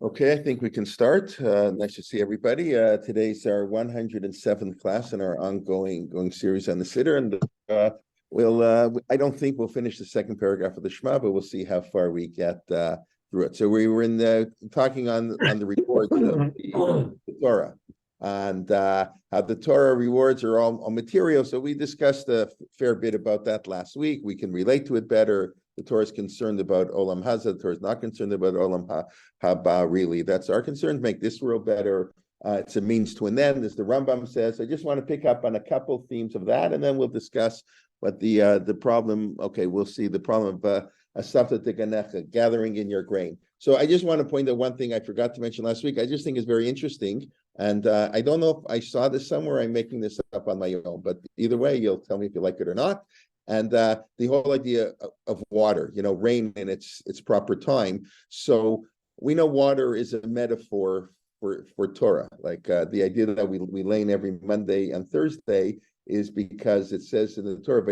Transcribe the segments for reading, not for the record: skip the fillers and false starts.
Okay, I think we can start. Nice to see everybody. Today's our 107th class in our ongoing series on the Siddur, and I don't think we'll finish the second paragraph of the Shema, but we'll see how far we get through it. So we were talking on the rewards of the Torah, and how the Torah rewards are all material. So we discussed a fair bit about that last week. We can relate to it better. The Torah is concerned about Olam Hazeh. The Torah is not concerned about Olam Haba, really. That's our concern, to make this world better. It's a means to an end, as the Rambam says. I just want to pick up on a couple themes of that, and then we'll discuss what the problem, we'll see the problem of asafta teganecha, gathering in your grain. So I just want to point out one thing I forgot to mention last week. I just think is very interesting, and I don't know if I saw this somewhere. I'm making this up on my own, but either way, you'll tell me if you like it or not. And the whole idea of water, rain in its proper time. So we know water is a metaphor for Torah. Like the idea that we lane every Monday and Thursday is because it says in the Torah,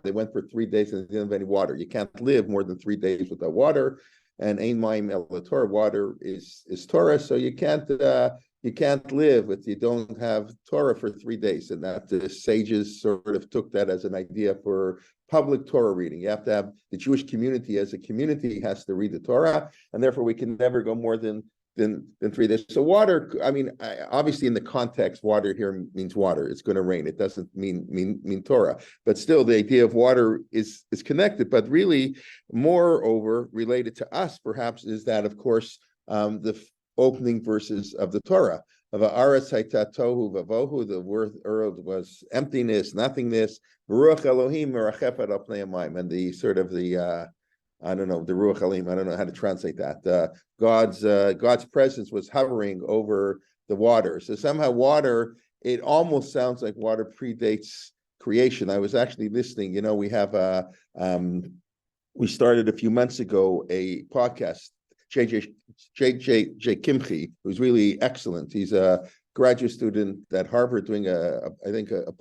they went for 3 days and they didn't have any water. You can't live more than 3 days without water. And ein mayim el Torah, water is Torah, so you can't live if you don't have Torah for 3 days. And that the sages sort of took that as an idea for public Torah reading. You have to have the Jewish community as a community has to read the Torah, and therefore we can never go more than 3 days. So water, obviously in the context, water here means water. It's going to rain. It doesn't mean Torah. But still, the idea of water is connected. But really, moreover, related to us, perhaps, is that, of course, the opening verses of the Torah. Of Aretz hayta tohu vavohu, the world was emptiness, nothingness. Baruch Elohim merachef al pnei hamayim, and the sort of the the Ruach Elohim, I don't know how to translate that. God's presence was hovering over the water. So somehow water, it almost sounds like water predates creation. I was actually listening. We have we started a few months ago a podcast. J.J. Kimchi, who's really excellent. He's a graduate student at Harvard doing a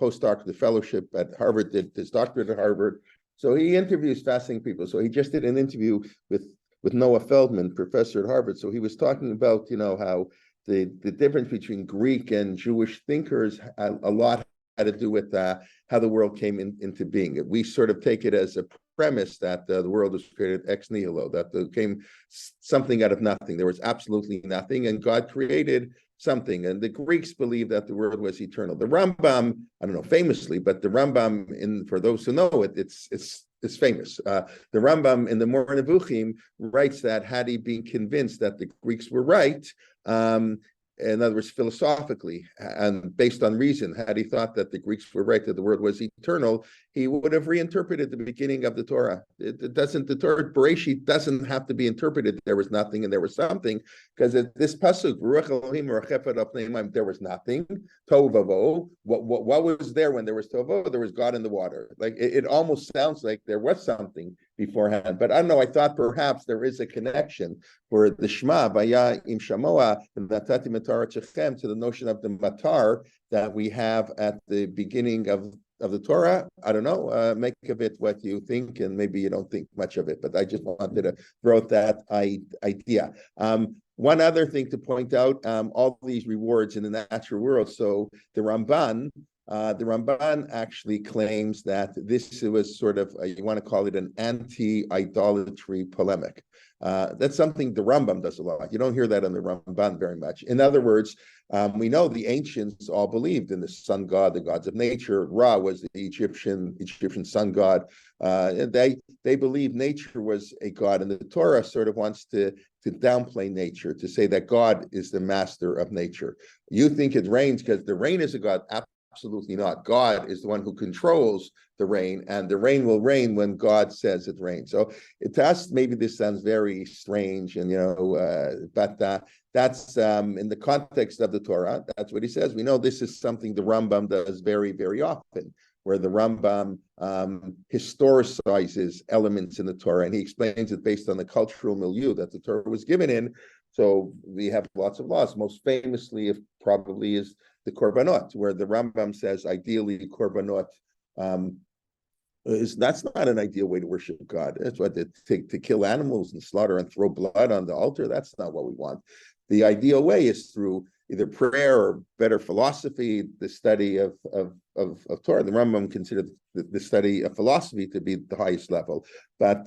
postdoctoral fellowship at Harvard, did his doctorate at Harvard. So he interviews fascinating people. So he just did an interview with Noah Feldman, professor at Harvard. So he was talking about, how the difference between Greek and Jewish thinkers a lot had to do with how the world came into being. We sort of take it as a premise that the world was created ex nihilo, that there came something out of nothing. There was absolutely nothing, and God created something. And the Greeks believed that the world was eternal. The Rambam, I don't know famously, but the Rambam, for those who know it, it's famous. The Rambam in the Moreh Nevuchim writes that had he been convinced that the Greeks were right, in other words, philosophically and based on reason, had he thought that the Greeks were right, that the world was eternal, he would have reinterpreted the beginning of the Torah. The Torah Bereshit doesn't have to be interpreted. There was nothing and there was something, because this pasuk, Ruach Elohim merachef al pnei hamayim, there was nothing. Tohu vavohu. What was there when there was tohu vavohu? There was God in the water. Like it almost sounds like there was something beforehand. But I don't know. I thought perhaps there is a connection for the Shema, Vaya im shamoa, natati matar tzechem, to the notion of the matar that we have at the beginning of the Torah. I don't know. Make of it what you think, and maybe you don't think much of it. But I just wanted to throw out that idea. One other thing to point out: all these rewards in the natural world. So the Ramban actually claims that this was sort of, you want to call it an anti-idolatry polemic. That's something the Rambam does a lot. You don't hear that in the Ramban very much. In other words, we know the ancients all believed in the sun god, the gods of nature. Ra was the Egyptian sun god. They believed nature was a god, and the Torah sort of wants to downplay nature, to say that God is the master of nature. You think it rains because the rain is a god. Absolutely not. God is the one who controls the rain, and the rain will rain when God says it rains. So to us, maybe this sounds very strange, and but that's in the context of the Torah. That's what he says. We know this is something the Rambam does very, very often, where the Rambam historicizes elements in the Torah, and he explains it based on the cultural milieu that the Torah was given in. So we have lots of laws. Most famously, probably is the korbanot, where the Rambam says ideally korbanot That's not an ideal way to worship God. That's what to kill animals and slaughter and throw blood on the altar. That's not what we want. The ideal way is through either prayer or better philosophy, the study of Torah. The Rambam considered the study of philosophy to be the highest level. But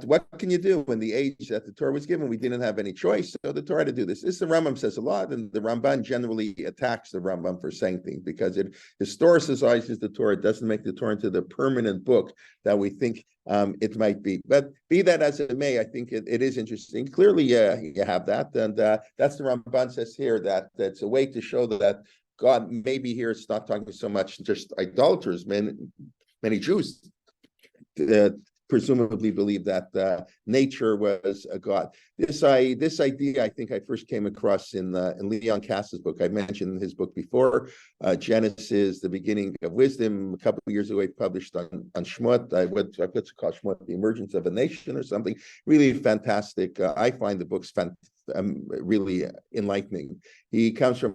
what can you do in the age that the Torah was given? We didn't have any choice, so the Torah had to do this. This the Rambam says a lot, and the Ramban generally attacks the Rambam for saying things because it historicizes the Torah. It doesn't make the Torah into the permanent book that we think it might be. But be that as it may, I think it is interesting. Clearly, you have that, and that's the Ramban says here that that's a way to show that God maybe here it's not talking so much just idolaters. Many Jews presumably believe that nature was a god. This idea I think I first came across in Leon Kass's book. I mentioned his book before, Genesis, the beginning of wisdom. A couple of years ago, he published on Shmot. What's it called, Shmot, the emergence of a nation or something. Really fantastic. I find the books really enlightening. He comes from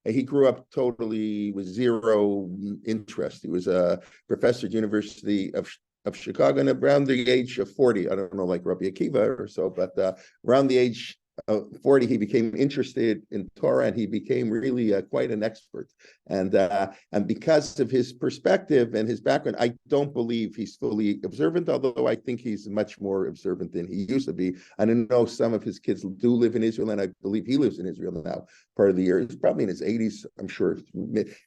he grew up totally with zero interest. He was a professor at the University of Chicago, and around the age of 40, I don't know, like Rabbi Akiva or so, but around the age of 40, he became interested in Torah, and he became really quite an expert. And because of his perspective and his background, I don't believe he's fully observant, although I think he's much more observant than he used to be. I know some of his kids do live in Israel, and I believe he lives in Israel now part of the year. He's probably in his 80s, I'm sure.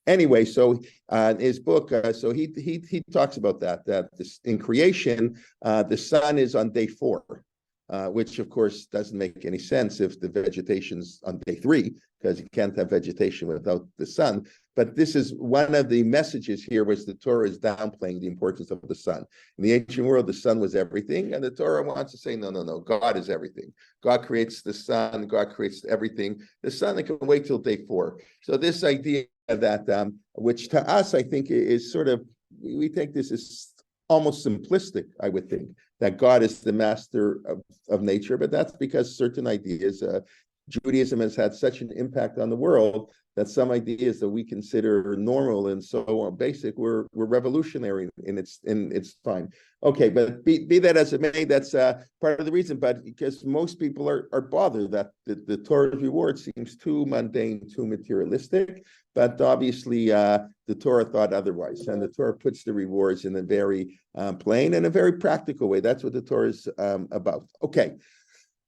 Anyway, so in his book, so he talks about that this, in creation, the sun is on day 4. Which of course doesn't make any sense if the vegetation's on day 3, because you can't have vegetation without the sun. But this is one of the messages here, which the Torah is downplaying the importance of the sun. In the ancient world, the sun was everything, and the Torah wants to say, no, God is everything. God creates the sun, God creates everything. The sun, it can wait till day 4. So this idea that, which to us, I think is sort of, we take this as almost simplistic, I would think, that God is the master of nature, but that's because certain ideas, Judaism has had such an impact on the world that some ideas that we consider normal and so basic were revolutionary in its time. Okay, but be that as it may, that's part of the reason. But because most people are bothered that the Torah's reward seems too mundane, too materialistic. But obviously, the Torah thought otherwise, and the Torah puts the rewards in a very plain and a very practical way. That's what the Torah is about. Okay.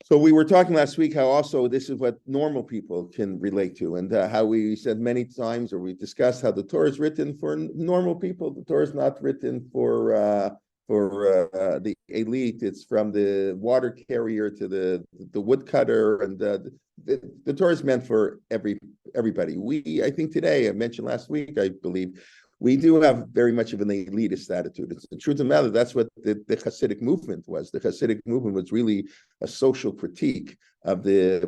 So we were talking last week how also this is what normal people can relate to, and how we said many times, or we discussed how the Torah is written for normal people. The Torah is not written for the elite. It's from the water carrier to the woodcutter, and the Torah is meant for everybody. I think today, I mentioned last week, I believe, we do have very much of an elitist attitude. It's the truth of the matter. That's what the Hasidic movement was. The Hasidic movement was really a social critique of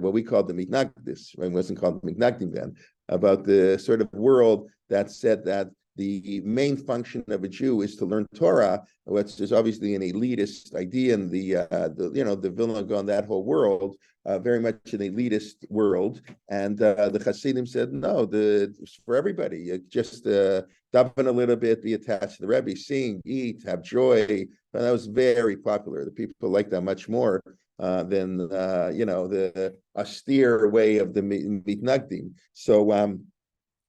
what we called the Mitnagdis. It wasn't called Mitnagdim then, about the sort of world that said that the main function of a Jew is to learn Torah, which is obviously an elitist idea, and the Vilna Gaon, that whole world, very much an elitist world. And the Hasidim said, no, it's for everybody. Just daven a little bit, be attached to the Rebbe, sing, eat, have joy. And that was very popular. The people liked that much more than the austere way of the Mitnagdim. So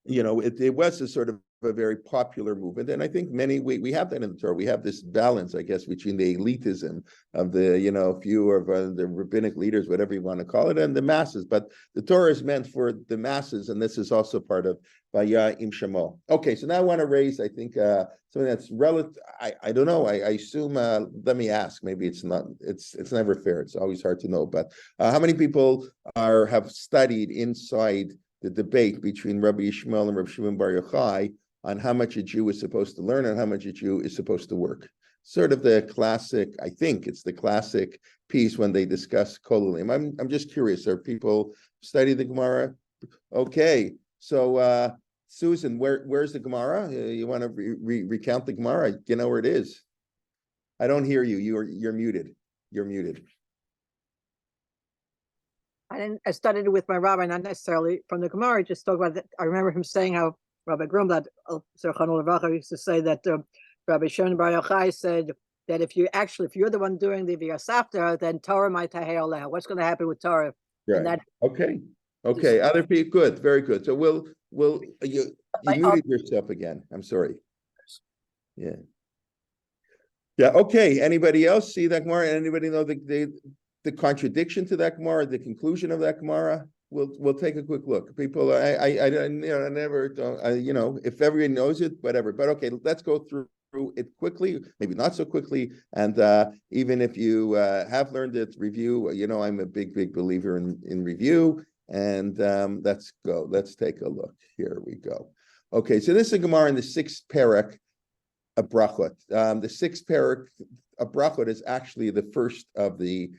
it was a sort of a very popular movement, and I think we have that in the Torah. We have this balance, I guess, between the elitism of the few of the rabbinic leaders, whatever you want to call it, and the masses. But the Torah is meant for the masses, and this is also part of Vaya im Shemo. Okay, so now I want to raise, I think, something that's relative. I don't know. I assume. Let me ask. Maybe it's not. It's never fair. It's always hard to know. But how many people have studied inside the debate between Rabbi Yishmael and Rabbi Shimon Bar Yochai on how much a Jew is supposed to learn and how much a Jew is supposed to work? Sort of the classic, I think it's the classic piece when they discuss Kolalim. I'm just curious, are people study the Gemara? Okay, so Susan, where's the Gemara? You want to recount the Gemara? You know where it is. I don't hear you. You're muted. You're muted. I studied it with my rabbi, not necessarily from the Gemara. Just talk about that. I remember him saying how Rabbi Grumblad, Zerchano Levracha, used to say that Rabbi Shimon Bar Yochai said that if you're the one doing the V'yasafta, then Torah might tahei aleha. What's going to happen with Torah? Right. And that, okay. Other people, good, very good. So you muted yourself again. I'm sorry. Yeah. Okay. Anybody else see that Gemara? Anybody know the contradiction to that Gemara, the conclusion of that Gemara? We'll take a quick look. People, I never don't, if everybody knows it, whatever. But okay, let's go through it quickly, maybe not so quickly. And even if you have learned it, review. I'm a big believer in review. And let's go. Let's take a look. Here we go. Okay, so this is a Gemara in the 6th parak of Brachot. The 6th parak of Brachot is actually the first of the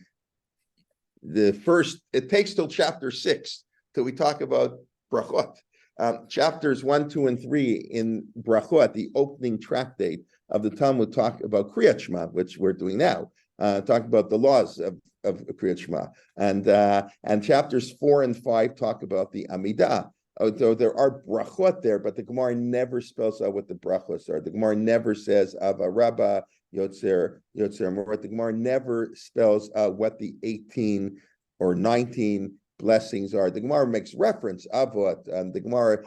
first. It takes till chapter 6 till we talk about Brachot. Chapters 1, 2, and 3 in Brachot, the opening tractate of the Talmud, talk about Kriyat Shema, which we're doing now. Talk about the laws of Kriyat Shema, and chapters 4 and 5 talk about the Amidah. Although there are brachot there, but the Gemara never spells out what the brachos are. The Gemara never says Ava Rabba Yotzer Morat. The Gemara never spells out what the 18 or 19 blessings are. The Gemara makes reference Avot, the Gemara,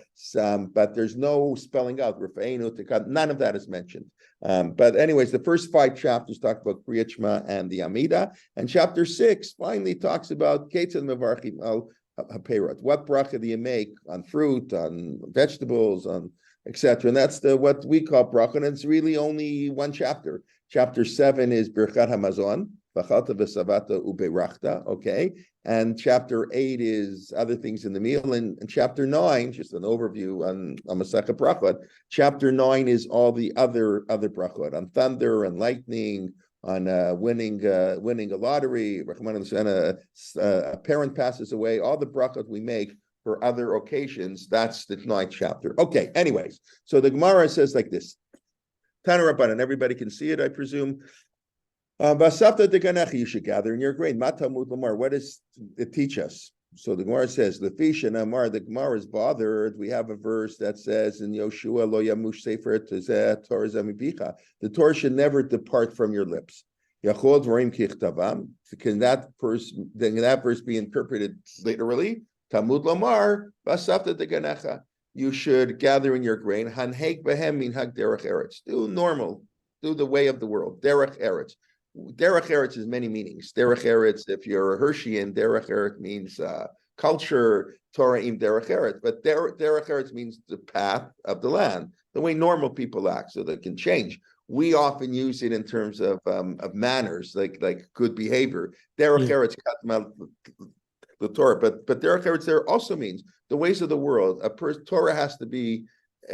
but there's no spelling out. None of that is mentioned. But anyways, the first 5 chapters talk about Kriyat Shema and the Amida, and chapter 6 finally talks about Ketzad Mevarchim al Haperot. What bracha do you make on fruit, on vegetables, on etc. And that's what we call bracha, and it's really only one chapter. Chapter 7 is Birchat Hamazon, V'chalta v'savata uberachta, okay? And chapter 8 is other things in the meal, and chapter 9, just an overview on Masechet Brachot. Chapter 9 is all the other brachot, on thunder and lightning, on winning a lottery, a parent passes away, all the brachot we make for other occasions. That's the 9th chapter. Okay, anyways, so the Gemara says like this. Tana Rabbanan, everybody can see it, I presume. You should gather in your grain. What does it teach us? So the Gemara says, the Gemara is bothered. We have a verse that says in Yoshua, Lo Yamush Sefer Torah Zamipicha, the Torah should never depart from your lips. Can that verse be interpreted literally? Talmud Lomar, Basafta Deganecha. You should gather in your grain. Hanhek behem min hag derech eretz. Do normal. Do the way of the world. Derech eretz. Derech eretz has many meanings. Derech eretz, if you're a Hersheian, derech eretz means culture. Torah im derech eretz. But derech eretz means the path of the land, the way normal people act, so they can change. We often use it in terms of manners, like good behavior. Derech eretz the Torah, but derech eretz there also means the ways of the world. Torah has to be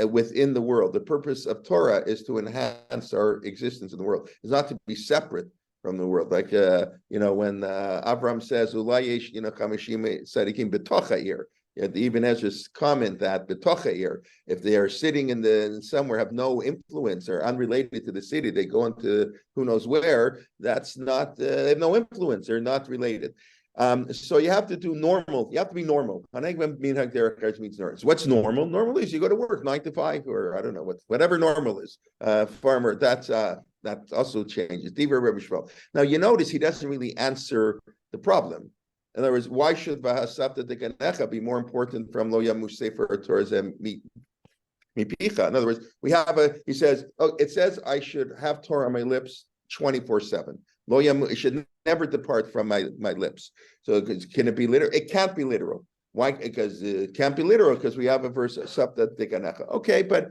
within the world. The purpose of Torah is to enhance our existence in the world. It's not to be separate from the world. Like when Avram says, "Ulayesh chamishim tzadikim betocha ir." The Ibn Ezra's comment that betocha ir, if they are sitting in somewhere, have no influence or unrelated to the city, they go into who knows where. That's not. They have no influence. They're not related. So you have to do normal. You have to be normal. Means normal. So what's normal? Normal is you go to work 9 to 5, or I don't know whatever normal is. Farmer. That also changes. Now you notice he doesn't really answer the problem. In other words, why should Vahasavta Deganecha be more important from Lo Yamush Sefer Torah Mipicha? In other words, he says, it says I should have Torah on my lips 24/7. Lo Yam, it should never depart from my lips. So can it be literal? It can't be literal. Why? Because it can't be literal because we have a verse Sapta Deganecha. Okay, but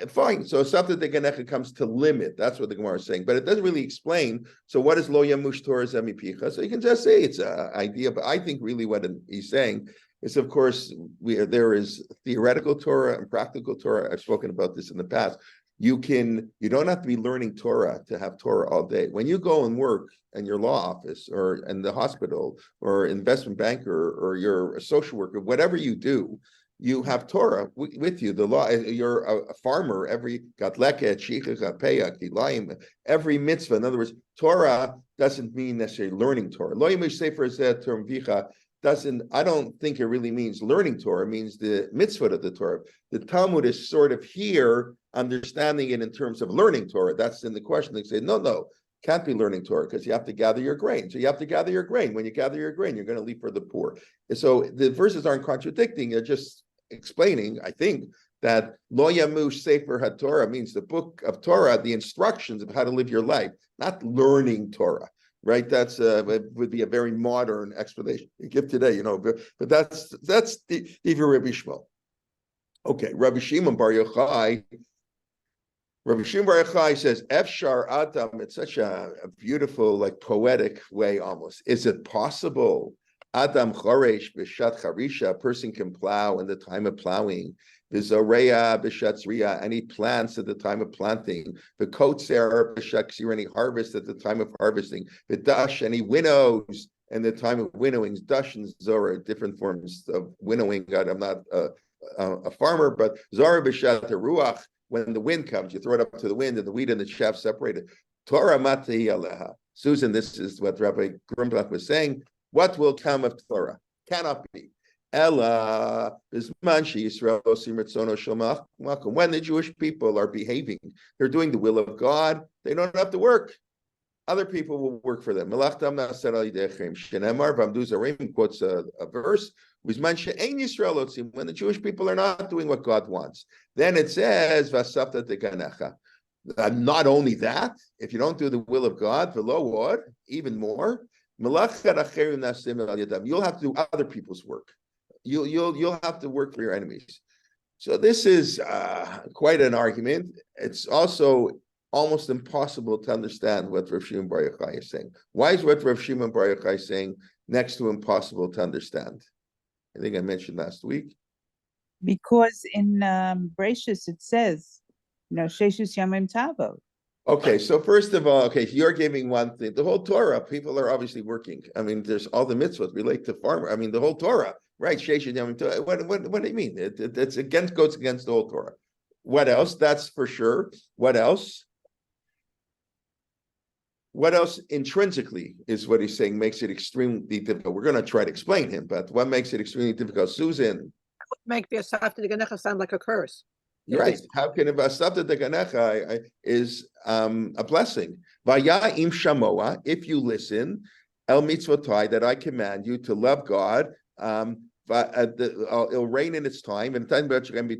fine. So Sapta Deganecha comes to limit. That's what the Gemara is saying, but it doesn't really explain. So what is Lo Yamush Torah Zemipicha? So you can just say it's an idea, but I think really what he's saying is, of course, there is theoretical Torah and practical Torah. I've spoken about this in the past. You don't have to be learning Torah to have Torah all day. When you go and work in your law office or in the hospital or investment banker or you're a social worker, whatever you do, you have Torah with you. The law. You're a farmer. Every gatleket, shichach, peyak, dilayim, every mitzvah. In other words, Torah doesn't mean necessarily learning Torah. Lo yimish sefer zeh term vicha I don't think it really means learning Torah. It means the mitzvah of the Torah. The Talmud is sort of here understanding it in terms of learning Torah. That's in the question. They say, no, can't be learning Torah because you have to gather your grain. So you have to gather your grain. When you gather your grain, you're going to leave for the poor. And so the verses aren't contradicting. They're just explaining, I think, that Lo Yamush Sefer HaTorah means the book of Torah, the instructions of how to live your life, not learning Torah. Right, that's would be a very modern explanation you give today, but that's the Rabbi Shmuel. Okay, Rabbi Shimon Bar Yochai says, Efshar Adam, it's such a beautiful, like poetic way almost. Is it possible? Adam Choresh Bishat Charisha, a person can plow in the time of plowing. Vizoreya Bishat Zriya, and he plants at the time of planting. The Kotzer Bishat Ksir, and he harvests at the time of harvesting. The Dash, and he winnows in the time of winnowing. Dash and Zora, different forms of winnowing. God, I'm not a farmer, but Zora Bishat Ruach, when the wind comes, you throw it up to the wind, and the wheat and the chaff separated. Torah Mati Aleha. Susan, this is what Rabbi Grumbach was saying. What will come of Torah? Cannot be. Ella Bisman Yisrael when the Jewish people are behaving, they're doing the will of God. They don't have to work. Other people will work for them. Melachtam Nasar Alidechem Shenemar Vamduzarim quotes a verse. Bisman She'ein Yisrael when the Jewish people are not doing what God wants. Then it says Vasafta Deganecha. Not only that, if you don't do the will of God, v'lo what? Even more. You'll have to do other people's work. You'll have to work for your enemies. So this is quite an argument. It's also almost impossible to understand what Rav Shimon Bar Yochai is saying. Why is what Rav Shimon Bar Yochai is saying next to impossible to understand? I think I mentioned last week. Because in Bereshis it says, Sheshus Yamim Tavo. Okay, so first of all, you're giving one thing. The whole Torah, people are obviously working. I mean, there's all the mitzvot relate to farmer. I mean, the whole Torah, right? What do you mean? It's goes against the whole Torah. What else? That's for sure. What else? What else intrinsically is what he's saying makes it extremely difficult? We're going to try to explain him, but what makes it extremely difficult? Susan? Make the Asaf to the Ganecha sound like a curse. Right. How can Vasavta Deganecha is a blessing? Vaya im shamoa, if you listen, el mitzvotai, that I command you to love God, it'll rain in its time, and Vasavta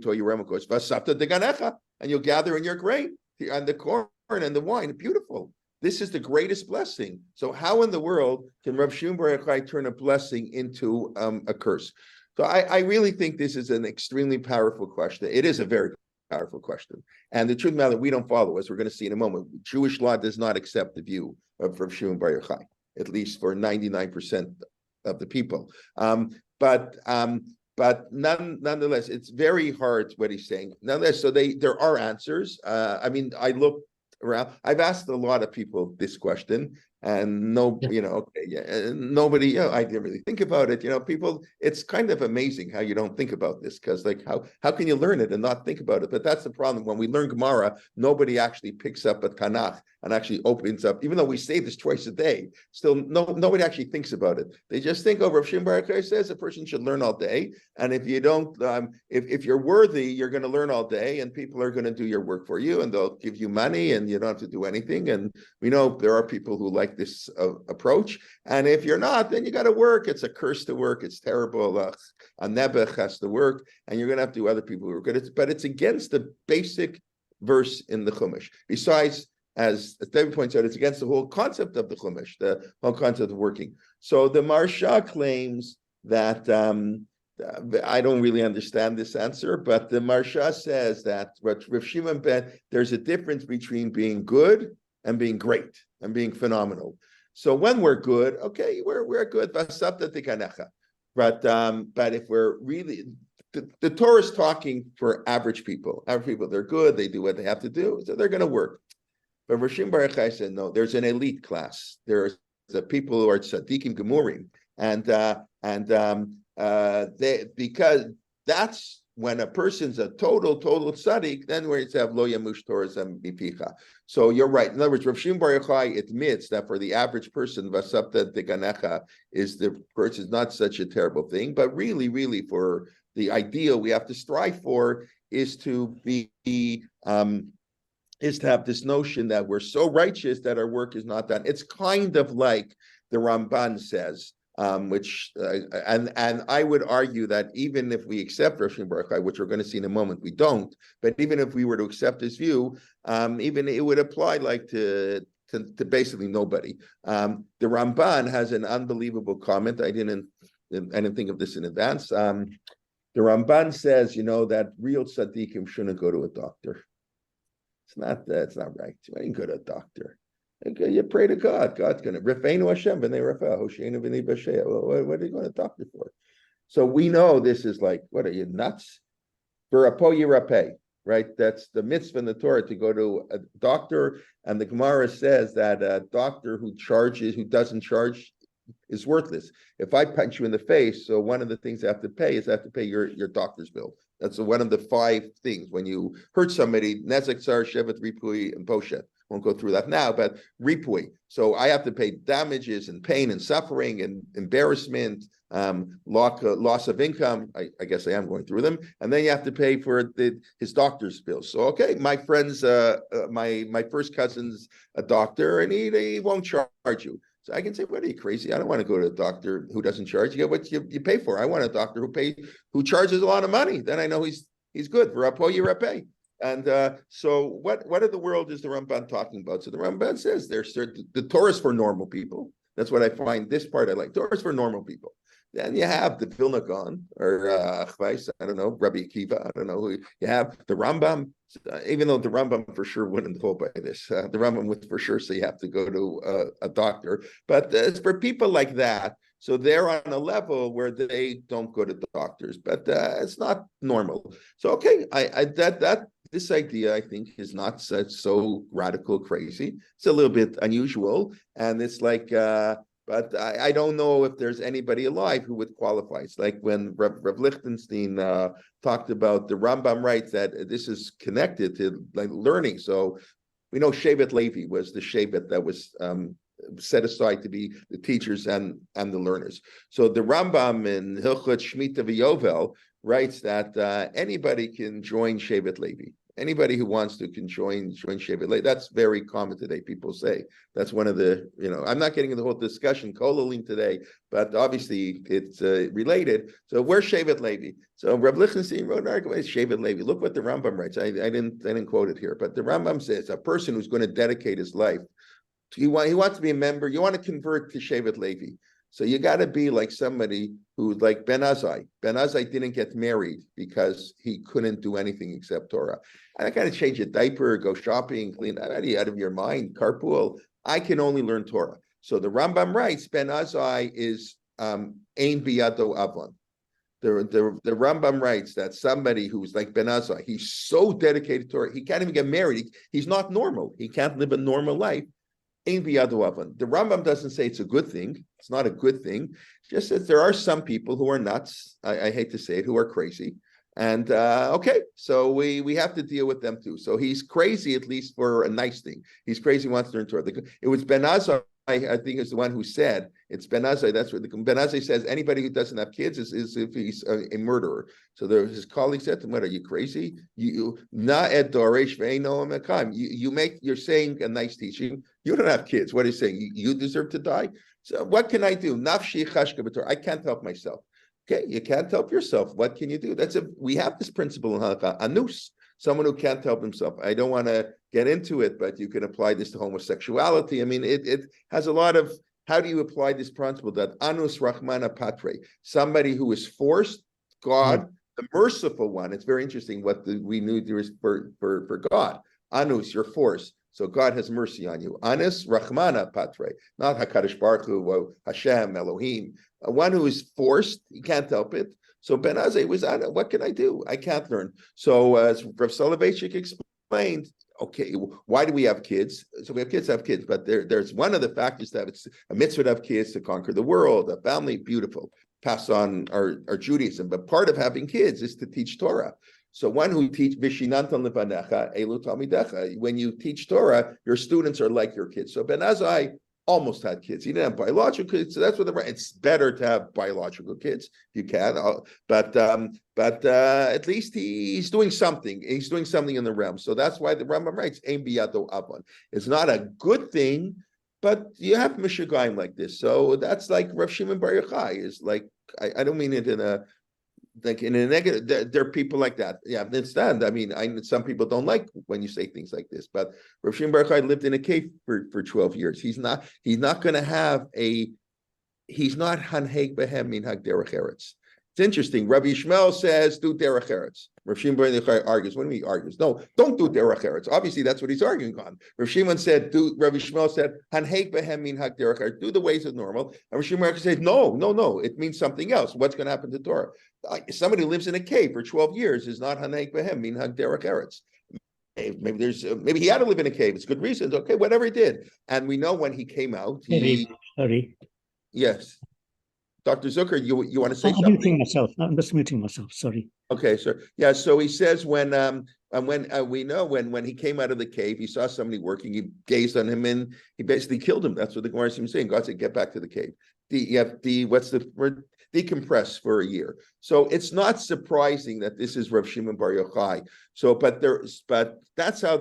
Deganecha, and you'll gather in your grain and the corn and the wine. Beautiful. This is the greatest blessing. So how in the world can Rav Shimon Bar Yochai turn a blessing into a curse? So I really think this is an extremely powerful question. It is a very powerful question. And the truth of the matter, we don't follow, as we're going to see in a moment. Jewish law does not accept the view of Rav Shimon Bar Yochai, at least for 99% of the people. But nonetheless, it's very hard what he's saying. Nonetheless, so there are answers. I mean, I looked around. I've asked a lot of people this question, and nobody, I didn't really think about it. People, it's kind of amazing how you don't think about this, because like how can you learn it and not think about it? But that's the problem. When we learn Gemara, nobody actually picks up a Tanakh and actually opens up, even though we say this twice a day, still nobody actually thinks about it. They just think over. Rav Shimon Bar Yochai says a person should learn all day, and if you don't, if you're worthy, you're going to learn all day, and people are going to do your work for you, and they'll give you money, and you don't have to do anything. And we know there are people who like this approach, and if you're not, then you got to work. It's a curse to work. It's terrible. A nebuch has to work, and you're going to have to do other people who are good. But it's against the basic verse in the Chumash. Besides, as David points out, it's against the whole concept of the Chumash, the whole concept of working. So the Marsha claims that I don't really understand this answer, but the Marsha says that Rav Shimon there's a difference between being good and being great and being phenomenal. So when we're good, okay, we're good. But if we're really, the Torah is talking for average people. Average people, they're good. They do what they have to do, so they're going to work. But Rav Shimon Bar Yochai said, no, there's an elite class. There's the people who are tzaddikim gemurim, and because that's when a person's a total tzaddik, then where it's have lo yamush Torahs and bipicha. So you're right. In other words, Rav Shimon Bar Yochai admits that for the average person, vasapta deganecha is not such a terrible thing, but really for the ideal we have to strive for is to have this notion that we're so righteous that our work is not done. It's kind of like the Ramban says, and I would argue that even if we accept Rav Shimon Bar Yochai, which we're going to see in a moment, we don't. But even if we were to accept his view, even it would apply like to basically nobody. The Ramban has an unbelievable comment. I didn't think of this in advance. The Ramban says, that real tzaddikim shouldn't go to a doctor. It's not right. You ain't go to a doctor. You pray to God. God's going to Rifeinu Hashem b'nei Rafa Hosheinu b'nei Bashea. What are you going to doctor for? So we know this is like, what are you nuts? V'rapo yirapeh, right? That's the mitzvah in the Torah to go to a doctor, and the Gemara says that a doctor who doesn't charge is worthless. If I punch you in the face, so one of the things I have to pay is I have to pay your doctor's bill. That's one of the 5 things. When you hurt somebody, nezek, tsar, shevet, ripui, and poshet. Won't go through that now, but ripui. So I have to pay damages and pain and suffering and embarrassment, loss of income. I guess I am going through them. And then you have to pay for his doctor's bills. So, okay, my friend's, my first cousin's a doctor, and he won't charge you. So I can say, what are you, crazy? I don't want to go to a doctor who doesn't charge. You get what you pay for. I want a doctor who charges a lot of money. Then I know he's good. V'rapo yirapeh. And so what in the world is the Ramban talking about? So the Ramban says the Torah is for normal people. That's what I find, this part I like. Torah is for normal people. Then you have the Vilna Gaon, or I don't know, Rabbi Akiva, I don't know who you have. The Rambam, even though the Rambam for sure wouldn't hold by this. The Rambam would for sure say you have to go to a doctor. But it's for people like that. So they're on a level where they don't go to doctors, but it's not normal. So okay, this idea I think is not so radical crazy. It's a little bit unusual, and it's like, but I don't know if there's anybody alive who would qualify. It's like when Rav Lichtenstein talked about the Rambam writes that this is connected to like learning. So we know Shevet Levi was the Shevet that was set aside to be the teachers and the learners. So the Rambam in Hilchot Shemitah v'Yovel writes that anybody can join Shevet Levi. Anybody who wants to can join Shevet Levi. That's very common today, people say. That's one of the, I'm not getting into the whole discussion, Kololim today, but obviously it's related. So where's Shevet Levi? So Rav Lichtenstein wrote an argument, Shevet Levi. Look what the Rambam writes. I didn't quote it here, but the Rambam says a person who's going to dedicate his life, he wants to be a member, you want to convert to Shevet Levi. So you got to be like somebody who, like Ben Azai. Ben Azai didn't get married because he couldn't do anything except Torah. I got to change a diaper, go shopping, clean that out of your mind, carpool. I can only learn Torah. So the Rambam writes, Ben Azai is ein biyado avon. The Rambam writes that somebody who's like Ben Azai, he's so dedicated to Torah, he can't even get married. He's not normal. He can't live a normal life. The Rambam doesn't say it's a good thing. It's not a good thing. It's just that there are some people who are nuts. I hate to say it, who are crazy. And okay, so we have to deal with them too. So he's crazy at least for a nice thing. He's crazy, wants to learn Torah. It was Ben Azai, I think, is the one who said, it's Ben Azai. That's what Ben Azai says. Anybody who doesn't have kids is if he's a murderer. So his colleague said to him, "What are you crazy? You you're saying a nice teaching. You don't have kids. What are you saying? You deserve to die. So what can I do? Nafshi chashka b'Torah. I can't help myself. Okay, you can't help yourself. What can you do? We have this principle in Halakha, anus, someone who can't help himself. I don't want to get into it, but you can apply this to homosexuality. I mean, it has a lot of, how do you apply this principle that anus rachmana patre, somebody who is forced, God, the merciful one. It's very interesting what we knew there is for God. Anus, you're forced. So God has mercy on you. Anus rachmana patre, not HaKadosh Baruch Hu, Hashem, Elohim. One who is forced, he can't help it. So Ben Azai was, what can I do? I can't learn. So as Rav Soloveitchik explained, okay, why do we have kids? So we have kids, but there's one of the factors that it's a mitzvah to have kids to conquer the world, a family, beautiful. pass on our Judaism. But part of having kids is to teach Torah. So one who teach Vishinantan Levanecha, Elu Talmidecha. When you teach Torah, your students are like your kids. So Ben Azai almost had kids. He didn't have biological kids, so that's what it's better to have biological kids if you can. But at least he's doing something. He's doing something in the realm. So that's why the Rambam writes, Ein biyado avon. It's not a good thing, but you have Mishagayim like this. So that's like Rav Shimon Bar Yochai is like, I don't mean it in a negative. There are people like that. Yeah, I understand. I mean, some people don't like when you say things like this, but Rav Shimon Bar Yochai lived in a cave for 12 years. He's not going to have he's not hanheg behem min hag derech eretz. It's interesting. Rabbi Yishmael says, do derech eretz. Rav Shimon Bar Yochai argues. What do you mean he argues? No, don't do derech eretz. Obviously, that's what he's arguing on. Rav Shimon said, Rabbi Yishmael said, hanheg behem min hag derech eretz. Do the ways of normal. And Rav Shimon Bar Yochai said, no. It means something else. What's going to happen to Torah? Somebody who lives in a cave for 12 years is not hanheg behem min hag derech eretz. Maybe he had to live in a cave. It's good reasons. Okay, whatever he did. And we know when he came out. Sorry. Yes. Dr. Zucker, you want to say I'm something? muting myself. I'm just muting myself. Sorry. Okay, sir. Yeah, so he says when we know when he came out of the cave, he saw somebody working, he gazed on him and he basically killed him. That's what the Gemara seems saying. God said, get back to the cave. What's the word? Decompress for a year. So it's not surprising that this is Rav Shimon Bar Yochai. So, but that's how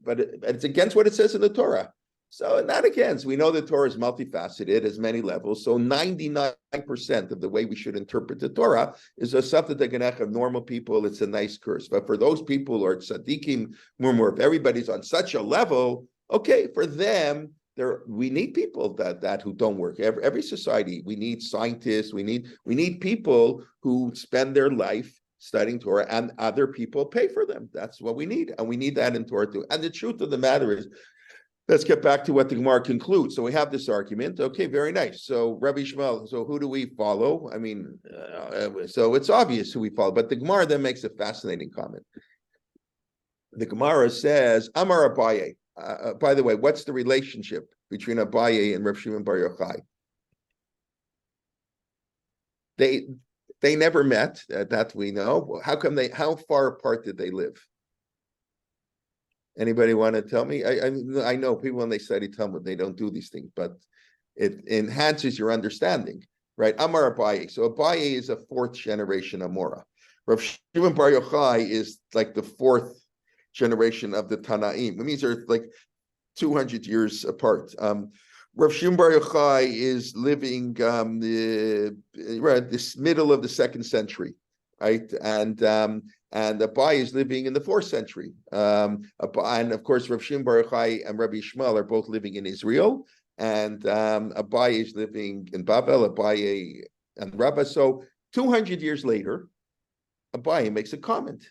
but it's against what it says in the Torah. So not against. We know the Torah is multifaceted, has many levels. So 99% of the way we should interpret the Torah is a Saptadeganech of normal people. It's a nice curse. But for those people who are tzaddikim, murmur, if everybody's on such a level, okay, for them, we need people that who don't work. Every society, we need scientists. We need people who spend their life studying Torah, and other people pay for them. That's what we need, and we need that in Torah too. And the truth of the matter is, let's get back to what the Gemara concludes. So we have this argument. Okay, very nice. So Rabbi Shmuel, so who do we follow? I mean, so it's obvious who we follow. But the Gemara then makes a fascinating comment. The Gemara says, Amar Abaye. By the way, what's the relationship between Abaye and Rav Shimon Bar Yochai? They never met, that we know. How far apart did they live? Anybody want to tell me? I know people when they study Talmud, they don't do these things, but it enhances your understanding, right? Amar Abaye. So Abaye is a fourth generation Amora. Rav Shimon Bar Yochai is like the fourth generation of the Tanaim. It means they're like 200 years apart. Rav Shimon Bar Yochai is living this middle of the 2nd century, right? And Abaye is living in the 4th century. And of course, Rav Shimon Bar Yochai and Rabbi Shmuel are both living in Israel. And Abaye is living in Babel, Abaye and Rabbi. So 200 years later, Abaye makes a comment.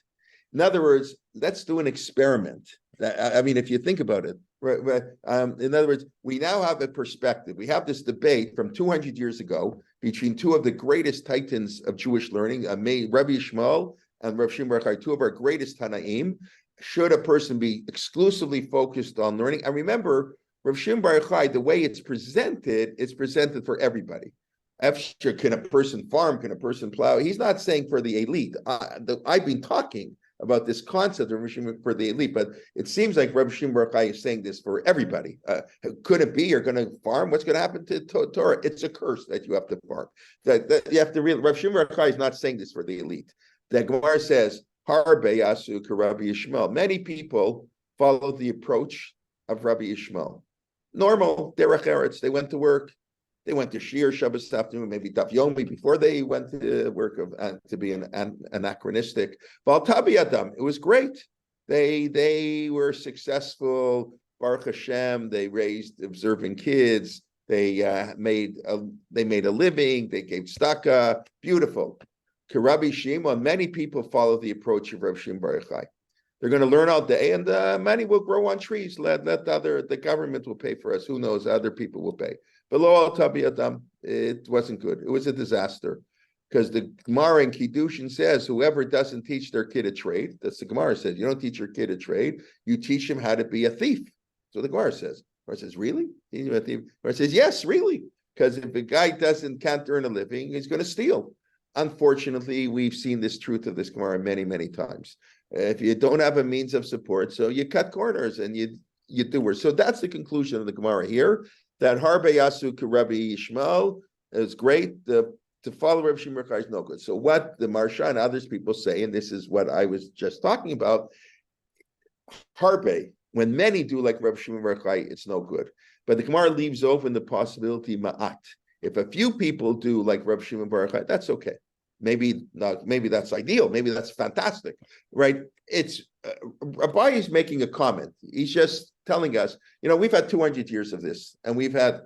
In other words, let's do an experiment. I mean, if you think about it, in other words, we now have a perspective. We have this debate from 200 years ago between two of the greatest titans of Jewish learning, Rabbi Shmuel and Rav Shimon Bar Yochai, two of our greatest Tanaim. Should a person be exclusively focused on learning? And remember, Rav Shimon Bar Yochai, the way it's presented for everybody. Can a person farm? Can a person plow? He's not saying for the elite. I've been talking about this concept of Rav Shimon for the elite, but it seems like Rav Shimon Bar Yochai is saying this for everybody. Could it be you're going to farm? What's going to happen to Torah? It's a curse that you have to farm. That you have to realize. Rav Shimon Bar Yochai is not saying this for the elite. The Gemara says, Harbe Yasu Rabbi Yishmael. Many people followed the approach of Rabbi Yishmael. Normal, derech eretz. They went to work. They went to Shir Shabbos afternoon, maybe Daf Yomi before they went to work to be anachronistic. Valtabi Adam, it was great. They were successful. Baruch Hashem. They raised observant kids. They made a living. They gave tzedakah. Beautiful. Rabbi Shimon, many people follow the approach of Rav Shimon Bar Yochai. They're going to learn all day, and many will grow on trees. The government will pay for us. Who knows? Other people will pay. But lo al tabi adam, it wasn't good. It was a disaster, because the Gemara in Kiddushin says whoever doesn't teach their kid a trade, that's the Gemara says. You don't teach your kid a trade. You teach him how to be a thief. So the Gemara says. The Gemara says, really? The Gemara says, yes, really. Because if a guy can't earn a living, he's going to steal. Unfortunately, we've seen this truth of this Gemara many, many times. If you don't have a means of support, so you cut corners and you do worse. So that's the conclusion of the Gemara here, that Harbe Yasu Rabbi Yishmael is great. To follow Rabbi Shimon Bar Yochai is no good. So what the Marsha and others people say, and this is what I was just talking about, Harbe, when many do like Rabbi Shimon Bar Yochai, it's no good. But the Gemara leaves open the possibility ma'at. If a few people do like Rabbi Shimon Bar Yochai, that's okay. Maybe not. Maybe that's ideal. Maybe that's fantastic, right? It's Rabbi is making a comment. He's just telling us, we've had 200 years of this, and we've had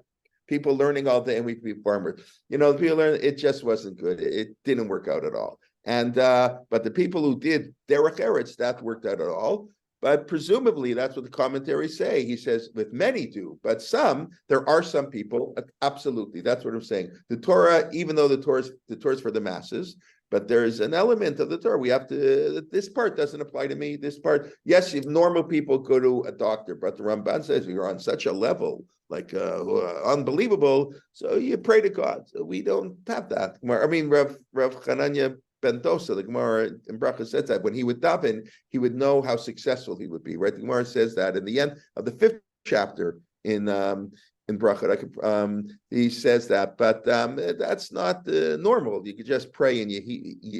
people learning all day, and we be farmers. The people learn. It just wasn't good. It didn't work out at all. And but the people who did derech eretz, that worked out at all. But presumably that's what the commentaries say. He says with many do, but there are some people, absolutely. That's what I'm saying. The Torah, even though the Torah is for the masses, but there's an element of the Torah. We have to, this part doesn't apply to me. This part, yes, if normal people go to a doctor, but the Ramban says we are on such a level, like unbelievable. So you pray to God. So we don't have that. I mean, Rav Chananya Ben Dosa, the Gemara in Bracha says that when he would daven, he would know how successful he would be. Right? The Gemara says that in the end of the 5th chapter in Bracha, he says that, but that's not normal. You could just pray and you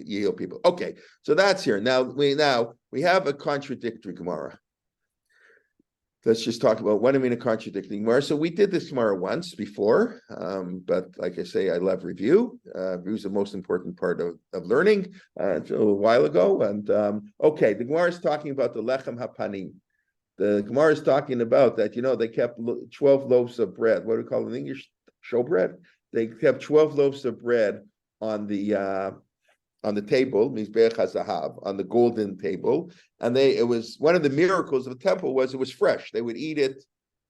heal people. Okay, so that's here. Now we have a contradictory Gemara. Let's just talk about what I mean a contradicting Gemara. So we did this Gemara once before, but like I say, I love review. Review is the most important part of learning. A while ago, and okay, the Gemara is talking about the lechem hapanim. The Gemara is talking about that. They kept 12 loaves of bread. What do we call it in English? Showbread. They kept 12 loaves of bread on the table, Mizbeach HaZahav, on the golden table, and it was one of the miracles of the temple was it was fresh. They would eat it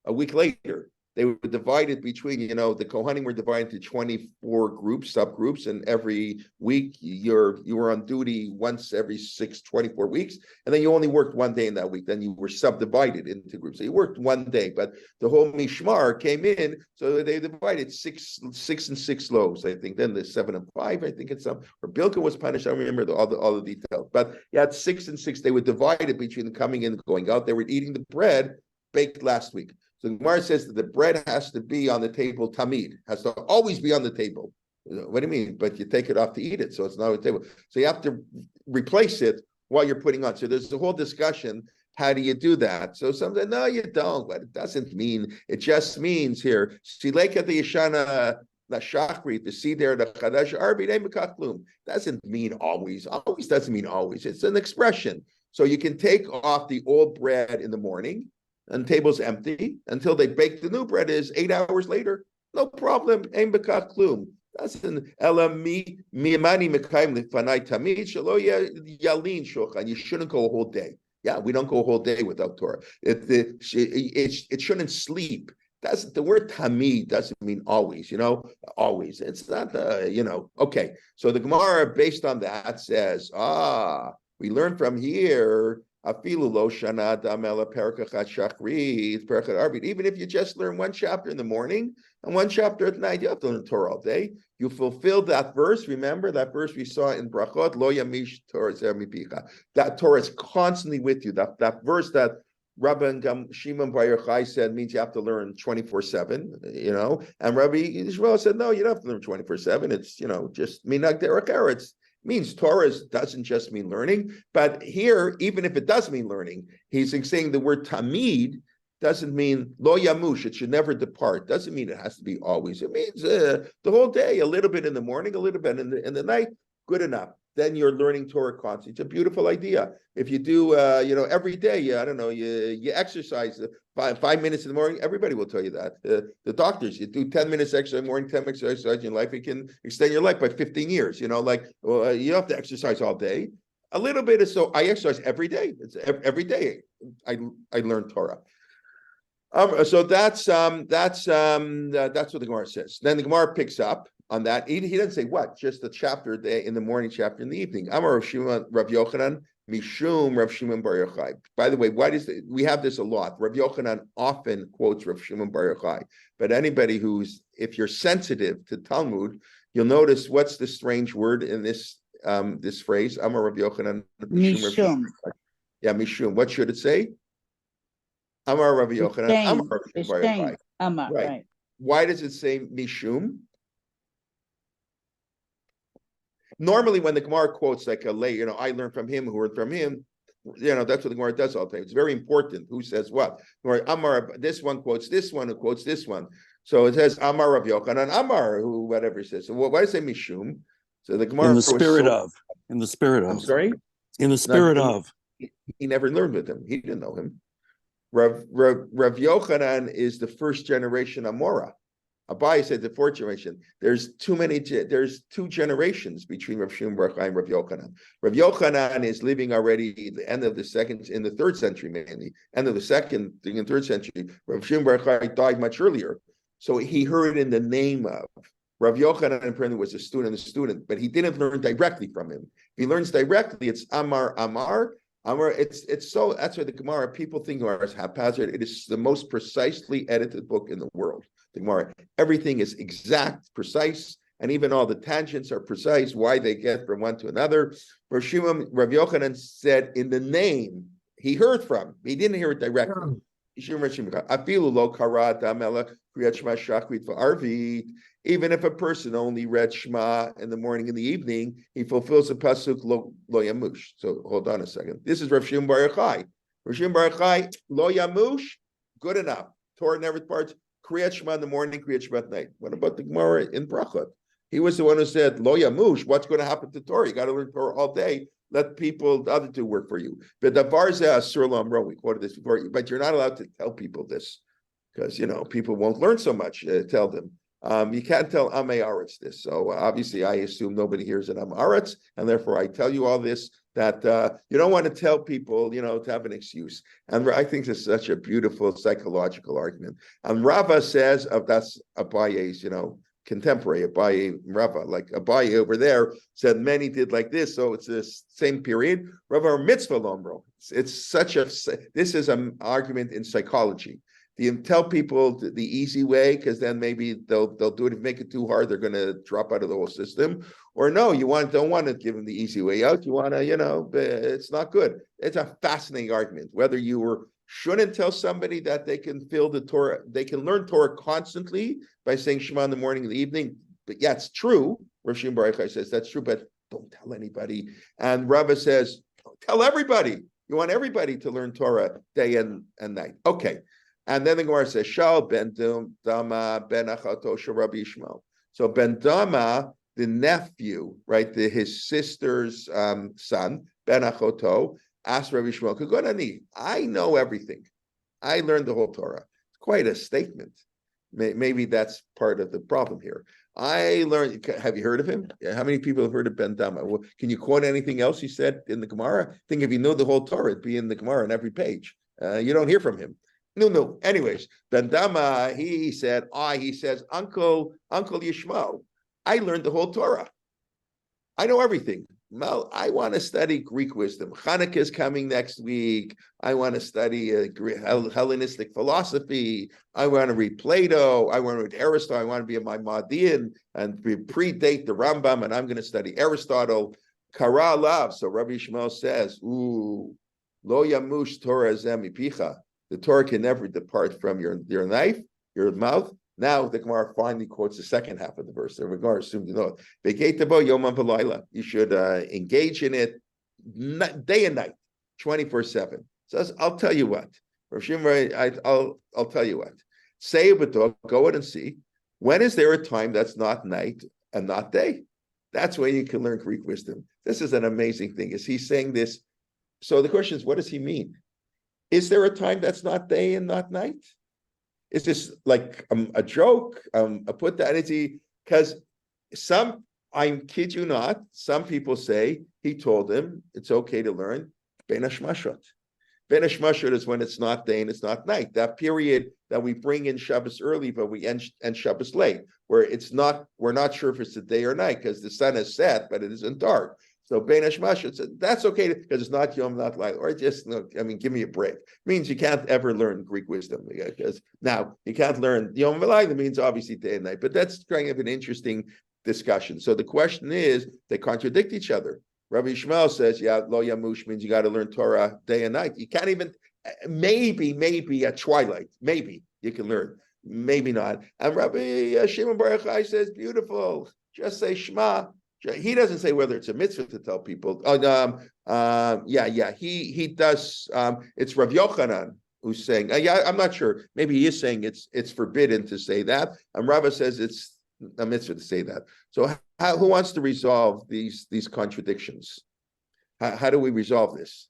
a week later. They would divide it between, the Kohanim were divided into 24 groups, subgroups, and every week you were on duty once every 24 weeks, and then you only worked one day in that week. Then you were subdivided into groups. So you worked one day, but the whole Mishmar came in, so they divided six and 6 loaves, I think. Then there's 7 and 5, I think it's some. Or Bilka was punished. I don't remember all the details, but you had 6 and 6. They would divide it between the coming in and going out. They were eating the bread baked last week. So the Gemara says that the bread has to be on the table tamid, has to always be on the table. What do you mean? But you take it off to eat it, so it's not on the table. So you have to replace it while you're putting on. So there's a whole discussion. How do you do that? So some say, no, you don't. But it doesn't mean. It just means here. Sileka the Yeshana Lashachri, the Siddur, the Chadash Arbi, Mekaklum. Doesn't mean always. Always doesn't mean always. It's an expression. So you can take off the old bread in the morning, and the table's empty until they bake the new bread is 8 hours later. No problem. Ein bekach klum. That's an ela mi miyamani mekayim lefanai tamid shelo yalin shochan. You shouldn't go a whole day. Yeah, we don't go a whole day without Torah. It shouldn't sleep. That's the word tamid doesn't mean always. Always. It's not. Okay. So the Gemara, based on that, says, we learn from here. Even if you just learn one chapter in the morning and one chapter at night, you have to learn Torah all day. You fulfill that verse. Remember that verse we saw in Brachot, Lo Yamish Torah Zer Mipicha. That Torah is constantly with you. That verse that Rabbi and Shimon Bar Yochai said means you have to learn 24/7. And Rabbi Israel said, no, you don't have to learn 24/7. It's just minag derech eretz. Means Torah doesn't just mean learning, but here, even if it does mean learning, he's saying the word tamid doesn't mean lo yamush, it should never depart. Doesn't mean it has to be always. It means the whole day, a little bit in the morning, a little bit in the night, good enough. Then you're learning Torah constantly. It's a beautiful idea. If you do, every day, I don't know, you exercise 5 minutes in the morning, everybody will tell you that. The doctors, you do 10 minutes exercise in the morning, 10 minutes exercise in your life, it can extend your life by 15 years. You don't have to exercise all day. A little bit is so. I exercise every day. It's every day. I learn Torah. So that's what the Gemara says. Then the Gemara picks up on that. He doesn't say what, just the chapter day in the morning, chapter in the evening. Amar Rav Shimon, Rav Yochanan, Mishum Rav Shimon Bar Yochai. By the way, we have this a lot. Rav Yochanan often quotes Rav Shimon Bar Yochai. But anybody if you're sensitive to Talmud, you'll notice what's the strange word in this this phrase. Amar Rav Yochanan. Mishum. Yeah, Mishum. What should it say? Amar Rav Yochanan. Amar Rav Shimon Bar Yochai. Amar, right. Why does it say Mishum? Normally, when the Gemara quotes like a lay, I learned from him, who heard from him, that's what the Gemara does all the time. It's very important who says what. Amar, this one quotes this one, who quotes this one. So it says Amar Rav Yochanan, Amar, who whatever it says. So why does it say Mishum? So the Gemara in the spirit of. I'm sorry? In the spirit of. He never learned with him. He didn't know him. Rav Yochanan is the first generation Amora. Abai said the fourth generation. There's two generations between Rav Shimon Bar Yochai and Rav Yochanan. Rav Yochanan is living already the end of the third century, mainly. End of the second, in the third century. Rav Shimon Bar Yochai died much earlier. So he heard in the name of. Rav Yochanan apparently was a student, but he didn't learn directly from him. If he learns directly, it's Amar. It's so, that's why the Gemara, people think Gemara is haphazard. It is the most precisely edited book in the world. The Gemara, everything is exact, precise, and even all the tangents are precise, why they get from one to another. Rav Yochanan said in the name he heard from, he didn't hear it directly. Even if a person only read Shema in the morning and the evening, he fulfills the pasuk lo yamush. So hold on a second. This is Rav Shimon Bar Yochai. Rav Shimon Bar Yochai, lo yamush, good enough. Torah never parts. Kriyat Shema in the morning, Kriyat Shema at night. What about the Gemara in Brachot? He was the one who said, lo yamush, what's going to happen to Torah? You got to learn Torah all day. Let the other two work for you. But the Varza Asur Lamro, we quoted this before, but you're not allowed to tell people this because, people won't learn so much. Tell them. You can't tell Amei Aretz this. So obviously, I assume nobody hears an Am Aretz, and therefore I tell you all this, that you don't want to tell people, to have an excuse. And I think this is such a beautiful psychological argument. And Rava says, that's Abaye's, contemporary, Abaye Rava, like Abaye over there said many did like this, so it's the same period. Rava mitzvah lomro. This is an argument in psychology. Do you tell people the easy way because then maybe they'll do it? If you make it too hard, they're going to drop out of the whole system. Or no, don't want to give them the easy way out. You want to, it's not good. It's a fascinating argument. Whether you shouldn't tell somebody that they can fill the Torah, they can learn Torah constantly by saying Shema in the morning and the evening. But yeah, it's true. Rav Shimon Bar Yochai says that's true, but don't tell anybody. And Rabbi says, tell everybody. You want everybody to learn Torah day and night. Okay. And then the Gemara says, Shal ben Dama ben Achato shel Rabbi Yishmael. So ben Dama, the nephew, right, his sister's son, ben Achato, asked Rabbi Yishmael, Kagonani, I know everything. I learned the whole Torah. It's quite a statement. Maybe that's part of the problem here. I learned. Have you heard of him? How many people have heard of Ben Dama? Well, can you quote anything else he said in the Gemara? I think if you know the whole Torah, it'd be in the Gemara on every page. You don't hear from him. No. Anyways, Ben Dama, he says, Uncle Yishmael, I learned the whole Torah. I know everything. Well, I want to study Greek wisdom. Hanukkah is coming next week. I want to study Hellenistic philosophy. I want to read Plato. I want to read Aristotle. I want to be a Maimonidean and predate the Rambam, and I'm going to study Aristotle. Kara lav. So Rabbi Yishmael says, "Ooh, lo yamush Torah zemi picha." The Torah can never depart from your knife, your mouth. Now the Gemara finally quotes the second half of the verse. The Gemara assumed you know it. You should engage in it day and night, 24/7. So I'll tell you what. I'll tell you what. Say but go out and see. When is there a time that's not night and not day? That's when you can learn Greek wisdom. This is an amazing thing. Is he saying this? So the question is, what does he mean? Is there a time that's not day and not night? Is this like a joke? I put that energy because I kid you not, some people say he told him it's okay to learn Ben Hashmashot. Ben Hashmashot is when it's not day and it's not night. That period that we bring in Shabbos early, but we end Shabbos late, where we're not sure if it's a day or night because the sun has set, but it isn't dark. So Bein Hashmashot said that's okay because it's not Yom, not Laila, or just look. I mean, give me a break. Means you can't ever learn Greek wisdom because now you can't learn Yom Laila means obviously day and night, but that's kind of an interesting discussion. So the question is, they contradict each other. Rabbi Shmuel says, yeah, Lo Yamush means you got to learn Torah day and night. You can't even, maybe at twilight, maybe you can learn, maybe not. And Rabbi Shimon Bar Yochai says, beautiful, just say Shema. He doesn't say whether it's a mitzvah to tell people. He does. It's Rav Yochanan who's saying, I'm not sure. Maybe he is saying it's forbidden to say that. And Rava says it's a mitzvah to say that. So who wants to resolve these contradictions? How do we resolve this?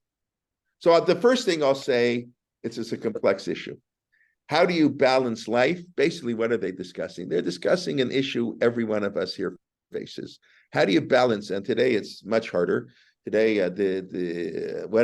So the first thing I'll say, it's a complex issue. How do you balance life? Basically, what are they discussing? They're discussing an issue every one of us here faces. How do you balance? And today it's much harder. Today,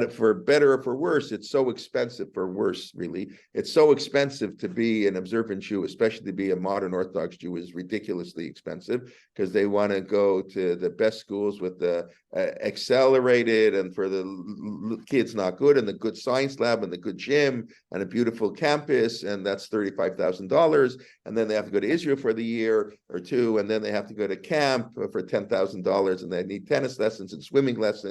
for better or for worse, it's so expensive. For worse, really, it's so expensive to be an observant Jew, especially to be a modern Orthodox Jew, is ridiculously expensive because they want to go to the best schools with the accelerated, and for the kids not good, and the good science lab, and the good gym, and a beautiful campus, and that's $35,000. And then they have to go to Israel for the year or two, and then they have to go to camp for $10,000, and they need tennis lessons and swimming lessons.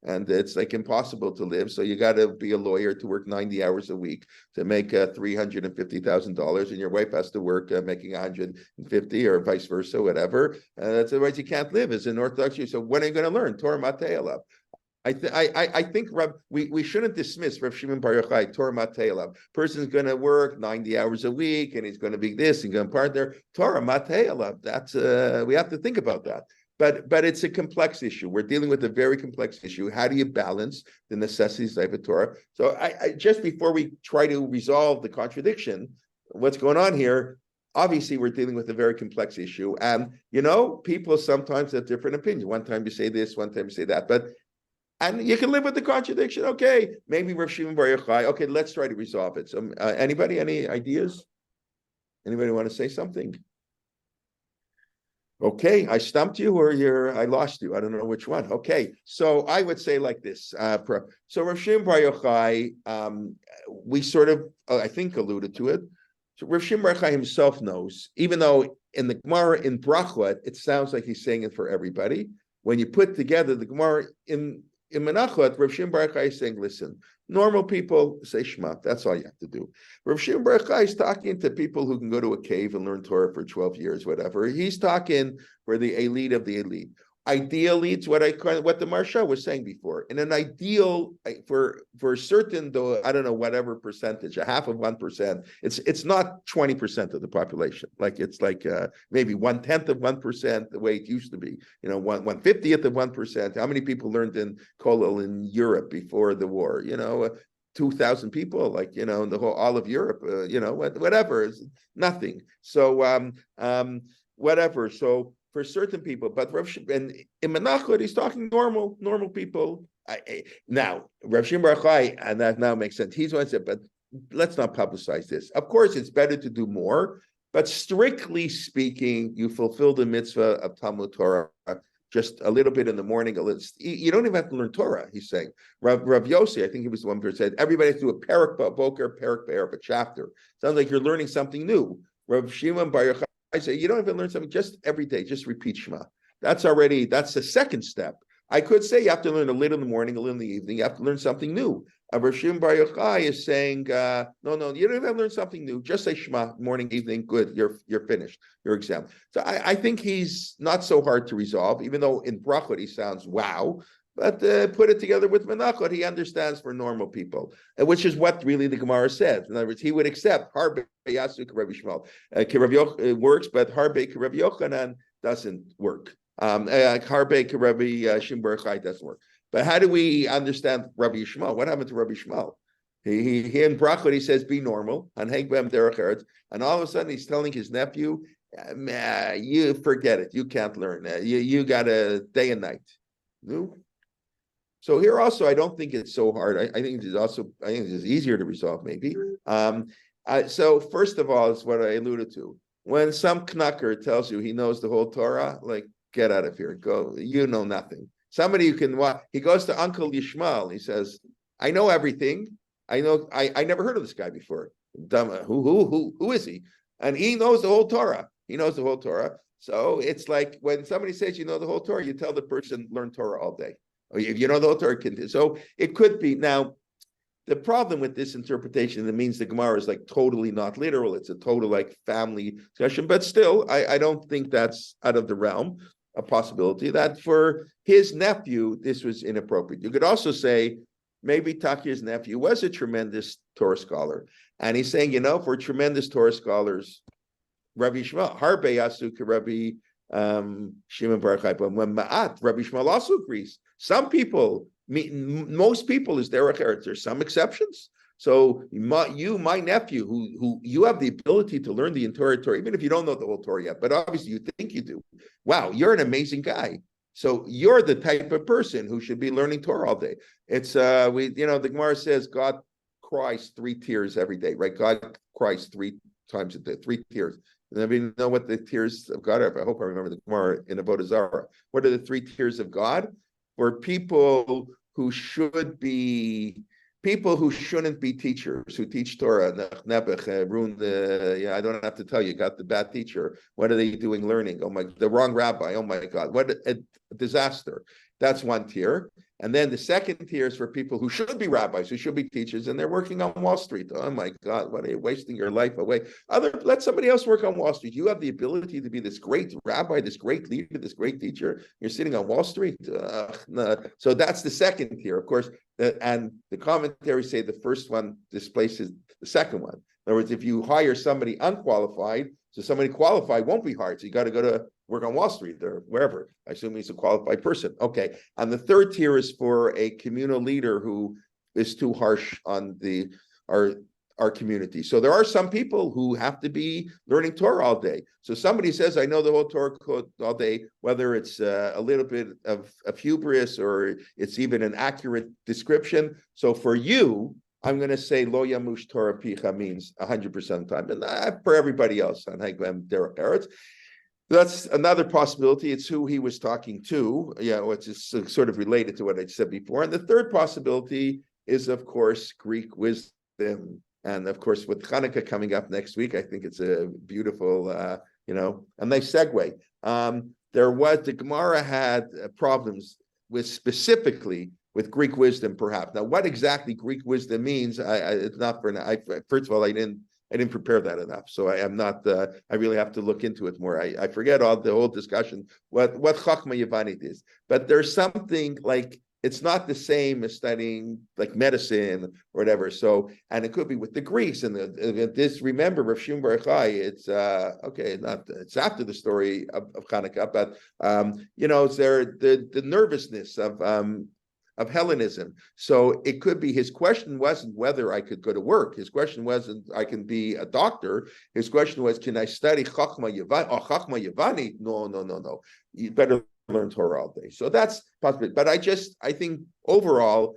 And it's like impossible to live. So you got to be a lawyer to work 90 hours a week to make $350,000, and your wife has to work making 150 or vice versa, whatever. That's otherwise you can't live as an Orthodox Jew. So when are you going to learn Torah Matei? I think we shouldn't dismiss Rav Shimon Bar Yochai, Torah Matei. Person's going to work 90 hours a week, and he's going to be this, and going to partner Torah Matei. That's we have to think about that. But it's a complex issue. We're dealing with a very complex issue. How do you balance the necessities of the Torah? So I just before we try to resolve the contradiction, what's going on here? Obviously, we're dealing with a very complex issue. And, people sometimes have different opinions. One time you say this, one time you say that. And you can live with the contradiction. Okay, maybe Rav Shimon Bar Yochai. Okay, let's try to resolve it. So anybody, any ideas? Anybody want to say something? Okay, I stumped you or I lost you. I don't know which one. Okay, so I would say like this. So Rav Shimon Bar Yochai, we sort of, I think, alluded to it. So Rav Shimon Bar Yochai himself knows, even though in the Gemara in Brachot, it sounds like he's saying it for everybody. When you put together the Gemara in Menachot, Rav Shimon Bar Yochai is saying, listen, normal people say Shema. That's all you have to do. Rav Shimon Bar Yochai is talking to people who can go to a cave and learn Torah for 12 years, whatever. He's talking for the elite of the elite. Ideally, it's what the Maharsha was saying before. In an ideal, for certain, though, I don't know, whatever percentage, a half of 1%, it's not 20% of the population. Like it's like maybe 1/10 of 1%, the way it used to be. 1/50th of 1%. How many people learned in Kollel in Europe before the war? 2,000 people, like in the whole all of Europe. Whatever, it's nothing. So whatever. So. For certain people, but and in Menachot, he's talking normal people. Now, Rav Shimon Bar Yochai, and that now makes sense. He's one said, but let's not publicize this. Of course, it's better to do more, but strictly speaking, you fulfill the mitzvah of Talmud Torah just a little bit in the morning. You don't even have to learn Torah. He's saying Rav Yossi, I think he was the one who said everybody has to do a parak boker, parak be'er, a chapter. Sounds like you're learning something new. Rav Shimon Bar Yochai, I say, you don't even learn something, just every day, just repeat Shema. That's the second step. I could say you have to learn a little in the morning, a little in the evening. You have to learn something new. Rav Shimon Bar Yochai is saying, no, you don't even have to learn something new. Just say Shema, morning, evening, good, you're finished, your exam. So I think he's not so hard to resolve, even though in Brachot he sounds wow. But put it together with Menachot, he understands for normal people, which is what really the Gemara says. In other words, he would accept Harbe Yasuk Rabbi Shmuel. Works, but Harbe Rabbi Yochanan doesn't work. Harbe Rabbi Shimon Bar Yochai doesn't work. But how do we understand Rabbi Shmuel? What happened to Rabbi Shmuel? He in Brachot he says be normal and Hegbem Derech Eretz, and all of a sudden he's telling his nephew, you forget it, you can't learn. You got a day and night. No. So here also, I don't think it's so hard. I think it's easier to resolve maybe. So first of all, it's what I alluded to. When some knacker tells you he knows the whole Torah, like get out of here, go. You know nothing. Somebody who can he goes to Uncle Yishmael. He says, I know everything. I know I never heard of this guy before. Who is he? And he knows the whole Torah. He knows the whole Torah. So it's like when somebody says you know the whole Torah, you tell the person learn Torah all day. Or if you know the whole Torah, so it could be. Now, the problem with this interpretation, it means the Gemara is like totally not literal. It's a total like family discussion. But still, I don't think that's out of the realm, a possibility that for his nephew, this was inappropriate. You could also say, maybe Takir's nephew was a tremendous Torah scholar. And he's saying, for tremendous Torah scholars, Rabbi Shema, Harbe Yasuk, Rabbi Shimon Bar Yochai, but when Ma'at, Rabbi Shema also agrees. Some people, most people is derech eretz. There's some exceptions. So my nephew, who you have the ability to learn the entire Torah, even if you don't know the whole Torah yet, but obviously you think you do. Wow, you're an amazing guy. So you're the type of person who should be learning Torah all day. It's the Gemara says God cries 3 tears every day, right? God cries 3 times a day, 3 tears. And I mean, know what the tears of God are. I hope I remember the Gemara in Avodah Zarah. What are the 3 tears of God? For people who shouldn't be teachers, who teach Torah, I don't have to tell you, got the bad teacher. What are they doing learning? The wrong rabbi. Oh my God, what a disaster. That's 1 tier. And then the second tier is for people who should be rabbis, who should be teachers, and they're working on Wall Street. Oh my God, what are you wasting your life away? Let somebody else work on Wall Street. You have the ability to be this great rabbi, this great leader, this great teacher. You're sitting on Wall Street. No. So that's the second tier, of course. And the commentaries say the first one displaces the second one. In other words, if you hire somebody unqualified, so somebody qualified won't be hired. So you got to go to work on Wall Street or wherever. I assume he's a qualified person. Okay. And the third tier is for a communal leader who is too harsh on our community. So there are some people who have to be learning Torah all day. So somebody says, I know the whole Torah code all day, whether it's a little bit of hubris or it's even an accurate description. So for you, I'm going to say Lo Yamush Torah Picha means 100% of the time. And for everybody else on Haglam Derech Eretz. That's another possibility. It's who he was talking to, which is sort of related to what I said before. And the third possibility is, of course, Greek wisdom. And of course, with Hanukkah coming up next week, I think it's a beautiful, a nice segue. The Gemara had problems specifically with Greek wisdom, perhaps. Now, what exactly Greek wisdom means, it's not for now. First of all, I didn't prepare that enough, so I am not. I really have to look into it more. I forget the whole discussion what Chachma Yavanit is, but there's something like it's not the same as studying like medicine or whatever. So, and it could be with the Greeks and this. Remember, Rav Shimon Bar Yochai. It's it's after the story of Hanukkah, but it's there the nervousness of Hellenism. So it could be his question wasn't whether I could go to work. His question wasn't I can be a doctor. His question was, can I study Chachma Yavani? No. You better learn Torah all day. So that's possible. But I think overall,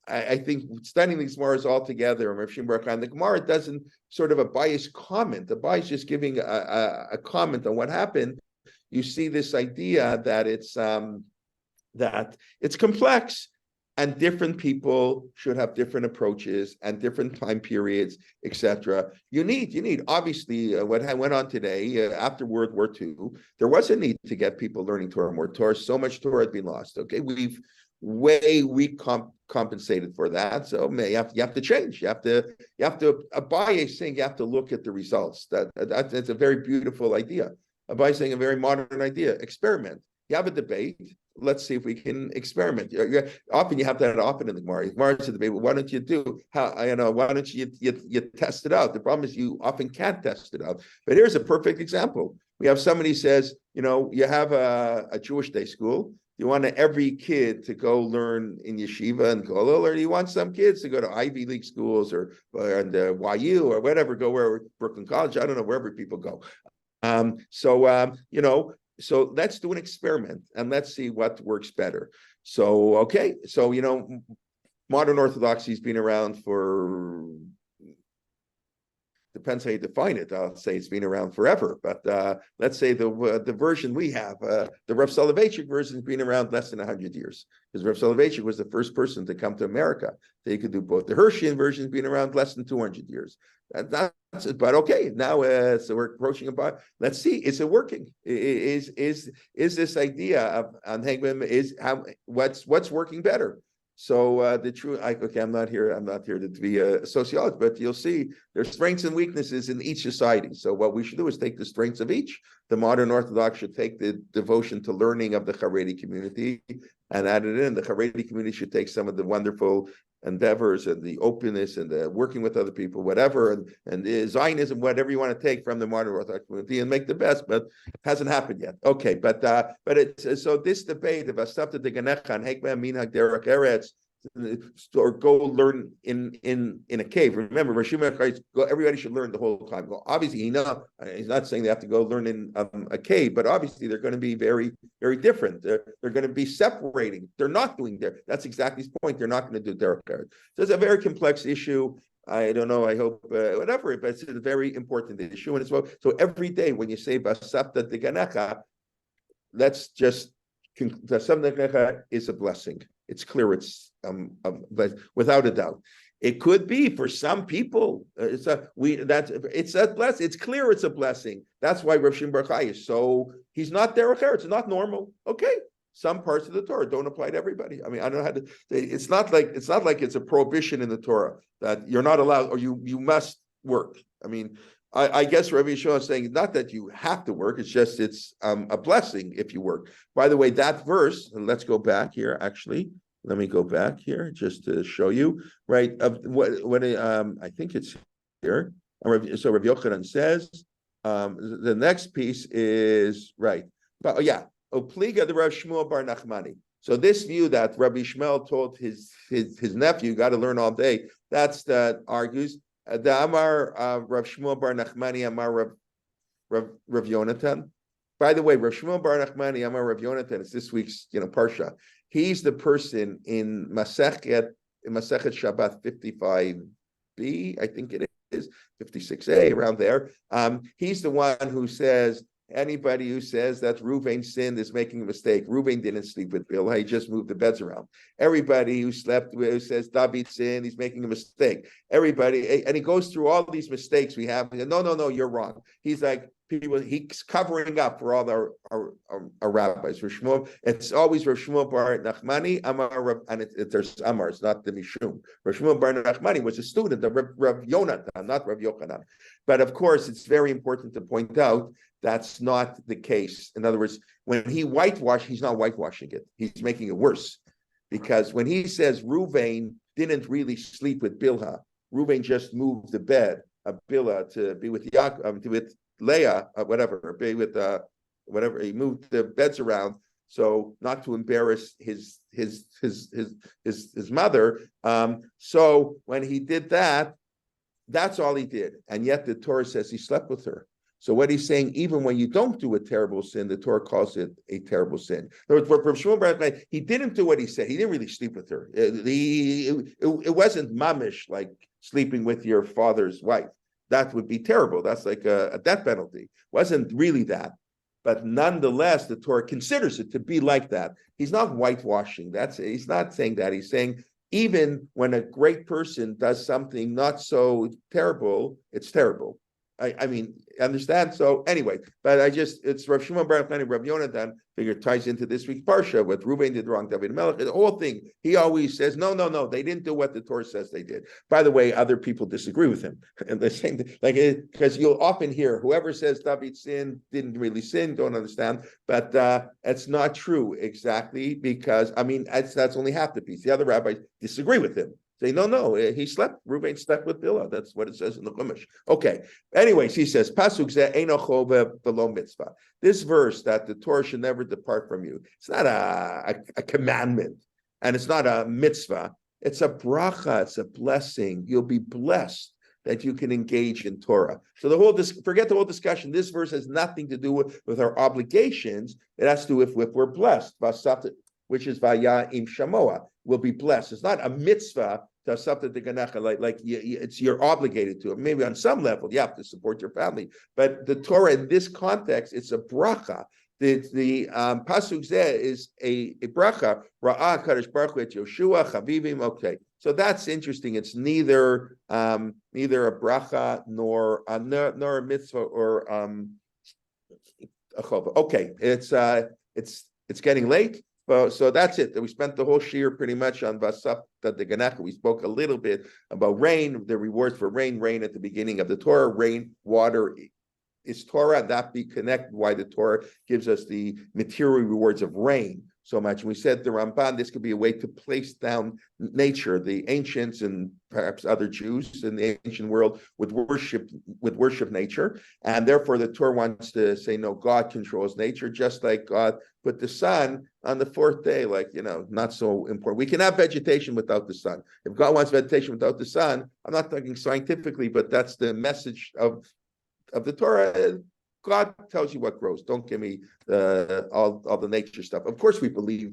I think studying these Gemaras all together, and Rav Shimon Bar Yochai, and the Gemara doesn't sort of a biased comment. The bias just giving a comment on what happened. You see this idea that it's complex. And different people should have different approaches and different time periods, etc. You need obviously what went on today after World War II. There was a need to get people learning Torah more. So much Torah had been lost. Okay, we've compensated for that. So you have to change. You have to Abaye saying you have to look at the results. That's a very beautiful idea. Abaye saying a very modern idea. Experiment. You have a debate. Let's see if we can experiment. Often you have that often in the Gemara. Gemara's a debate. Well, why don't you why don't you test it out? The problem is you often can't test it out. But here's a perfect example. We have somebody says, you have a Jewish day school. You want every kid to go learn in yeshiva and kollel, or you want some kids to go to Ivy League schools or YU or whatever, go where Brooklyn College, I don't know, wherever people go. So let's do an experiment and let's see what works better. So, okay. So, modern Orthodoxy has been around for depends how you define it. I'll say it's been around forever, but let's say the version we have, the Rav Soloveitchik version has been around less than 100 years, because Rav Soloveitchik was the first person to come to America. They could do both. The Hirschian version has been around less than 200 years. But okay, now so we're approaching about. Let's see, is it working? Is this idea of on Hegman is how what's working better? So the truth, I'm not here to be a sociologist, but you'll see there's strengths and weaknesses in each society. So what we should do is take the strengths of each. The modern Orthodox should take the devotion to learning of the Haredi community and add it in. The Haredi community should take some of the wonderful endeavors and the openness and the working with other people, whatever, and the Zionism, whatever you want to take from the modern Orthodox community and make the best, but it hasn't happened yet. Okay, but it's so this debate of Asafta de Ganechan, Hekmeh Minhag Derech Eretz, or go learn in a cave. Remember, everybody should learn the whole time. Well, obviously, he's not saying they have to go learn in a cave, but obviously they're going to be very, very different. They're going to be separating. They're not doing there. That's exactly his point. They're not going to do derech eretz. So it's a very complex issue. I don't know. I hope whatever, but it's a very important issue. And so every day when you say Basapta de Ganecha, let's just Basapta de Ganecha is a blessing. It's clear. It's without a doubt. It could be for some people. It's a blessing. It's clear. It's a blessing. That's why Rav Shimon Bar Yochai is so. He's not derech eretz. It's not normal. Okay. Some parts of the Torah don't apply to everybody. I mean, I don't know how to. It's not like it's a prohibition in the Torah that you're not allowed or you must work. I mean, I guess Rabbi Yeshua is saying not that you have to work. It's just it's a blessing if you work. By the way, that verse. And let's go back here. Actually, let me go back here just to show you. Right. What I think it's here. So Rabbi Yochanan says the next piece is right. But yeah. Opliga the Rav Shmuel Bar Nachmani. So this view that Rabbi Shmuel told his nephew, got to learn all day, that argues the Amar Rav Shmuel Bar Nachmani Amar Rav Yonatan. By the way, Rav Shmuel Bar Nachmani Amar Rav Yonatan is this week's Parsha. He's the person in Masechet Shabbat 55b, I think it is 56a, around there. He's the one who says. Anybody who says that Reuven sinned is making a mistake. Reuven didn't sleep with Bilhah, he just moved the beds around. Everybody who says David sinned, he's making a mistake. Everybody, and he goes through all these mistakes we have. No, you're wrong. He's like, he's covering up for all our rabbis. It's always Rav Shmuel Bar Nachmani, Amar, and there's Amar, it's not the Mishum. Rav Shmuel Bar Nachmani was a student of Rav Yonatan, not Rav Yochanan. But of course, it's very important to point out that's not the case. In other words, when he whitewashed, he's not whitewashing it. He's making it worse. Because when he says Reuven didn't really sleep with Bilhah, Reuven just moved the bed of Bilhah to be with with Leah, whatever, be with whatever. He moved the beds around so not to embarrass his mother. So when he did that, that's all he did. And yet the Torah says he slept with her. So what he's saying, even when you don't do a terrible sin, the Torah calls it a terrible sin. In other words, he didn't do what he said. He didn't really sleep with her. It wasn't mamish, like sleeping with your father's wife. That would be terrible. That's like a death penalty. It wasn't really that. But nonetheless, the Torah considers it to be like that. He's not whitewashing. He's not saying that. He's saying even when a great person does something not so terrible, it's terrible. I mean, understand? So anyway, but it's Rav Shimon Bar Nachmani, Rav Yonatan, figure ties into this week's Parsha, what Reuven did wrong, David Melech, the whole thing. He always says, no, they didn't do what the Torah says they did. By the way, other people disagree with him. And the same thing, because you'll often hear, whoever says David sinned, didn't really sin, don't understand. But it's not true exactly, because, I mean, that's only half the piece. The other rabbis disagree with him. Say, no, Reuven slept with Bilhah. That's what it says in the Chumash. Okay. Anyways, he says, Pasuk zeh eino chova v'lo mitzvah. This verse that the Torah should never depart from you, it's not a commandment, and it's not a mitzvah. It's a bracha, it's a blessing. You'll be blessed that you can engage in Torah. So forget the whole discussion. This verse has nothing to do with our obligations. It has to do with if we're blessed, which is Vaya im Shamoa, will be blessed. It's not a mitzvah you're obligated to it. Maybe on some level, you have to support your family. But the Torah in this context, it's a bracha. The pasuk zeh is a bracha. Ra'ah Kadosh Baruch Hu et Yoshua Chavivim. Okay, so that's interesting. It's neither a bracha nor a mitzvah or a chova. Okay, it's getting late. So that's it. We spent the whole shiur pretty much on Vasapta Deganecha. We spoke a little bit about rain, the rewards for rain at the beginning of the Torah. Rain, water is Torah. That be connected why the Torah gives us the material rewards of rain so much. And we said the Ramban, this could be a way to place down nature. The ancients and perhaps other Jews in the ancient world would worship nature. And therefore the Torah wants to say, no, God controls nature, just like God put the sun on the fourth day, not so important. We can have vegetation without the sun. If God wants vegetation without the sun, I'm not talking scientifically, but that's the message of the Torah. God tells you what grows. Don't give me all the nature stuff. Of course, we believe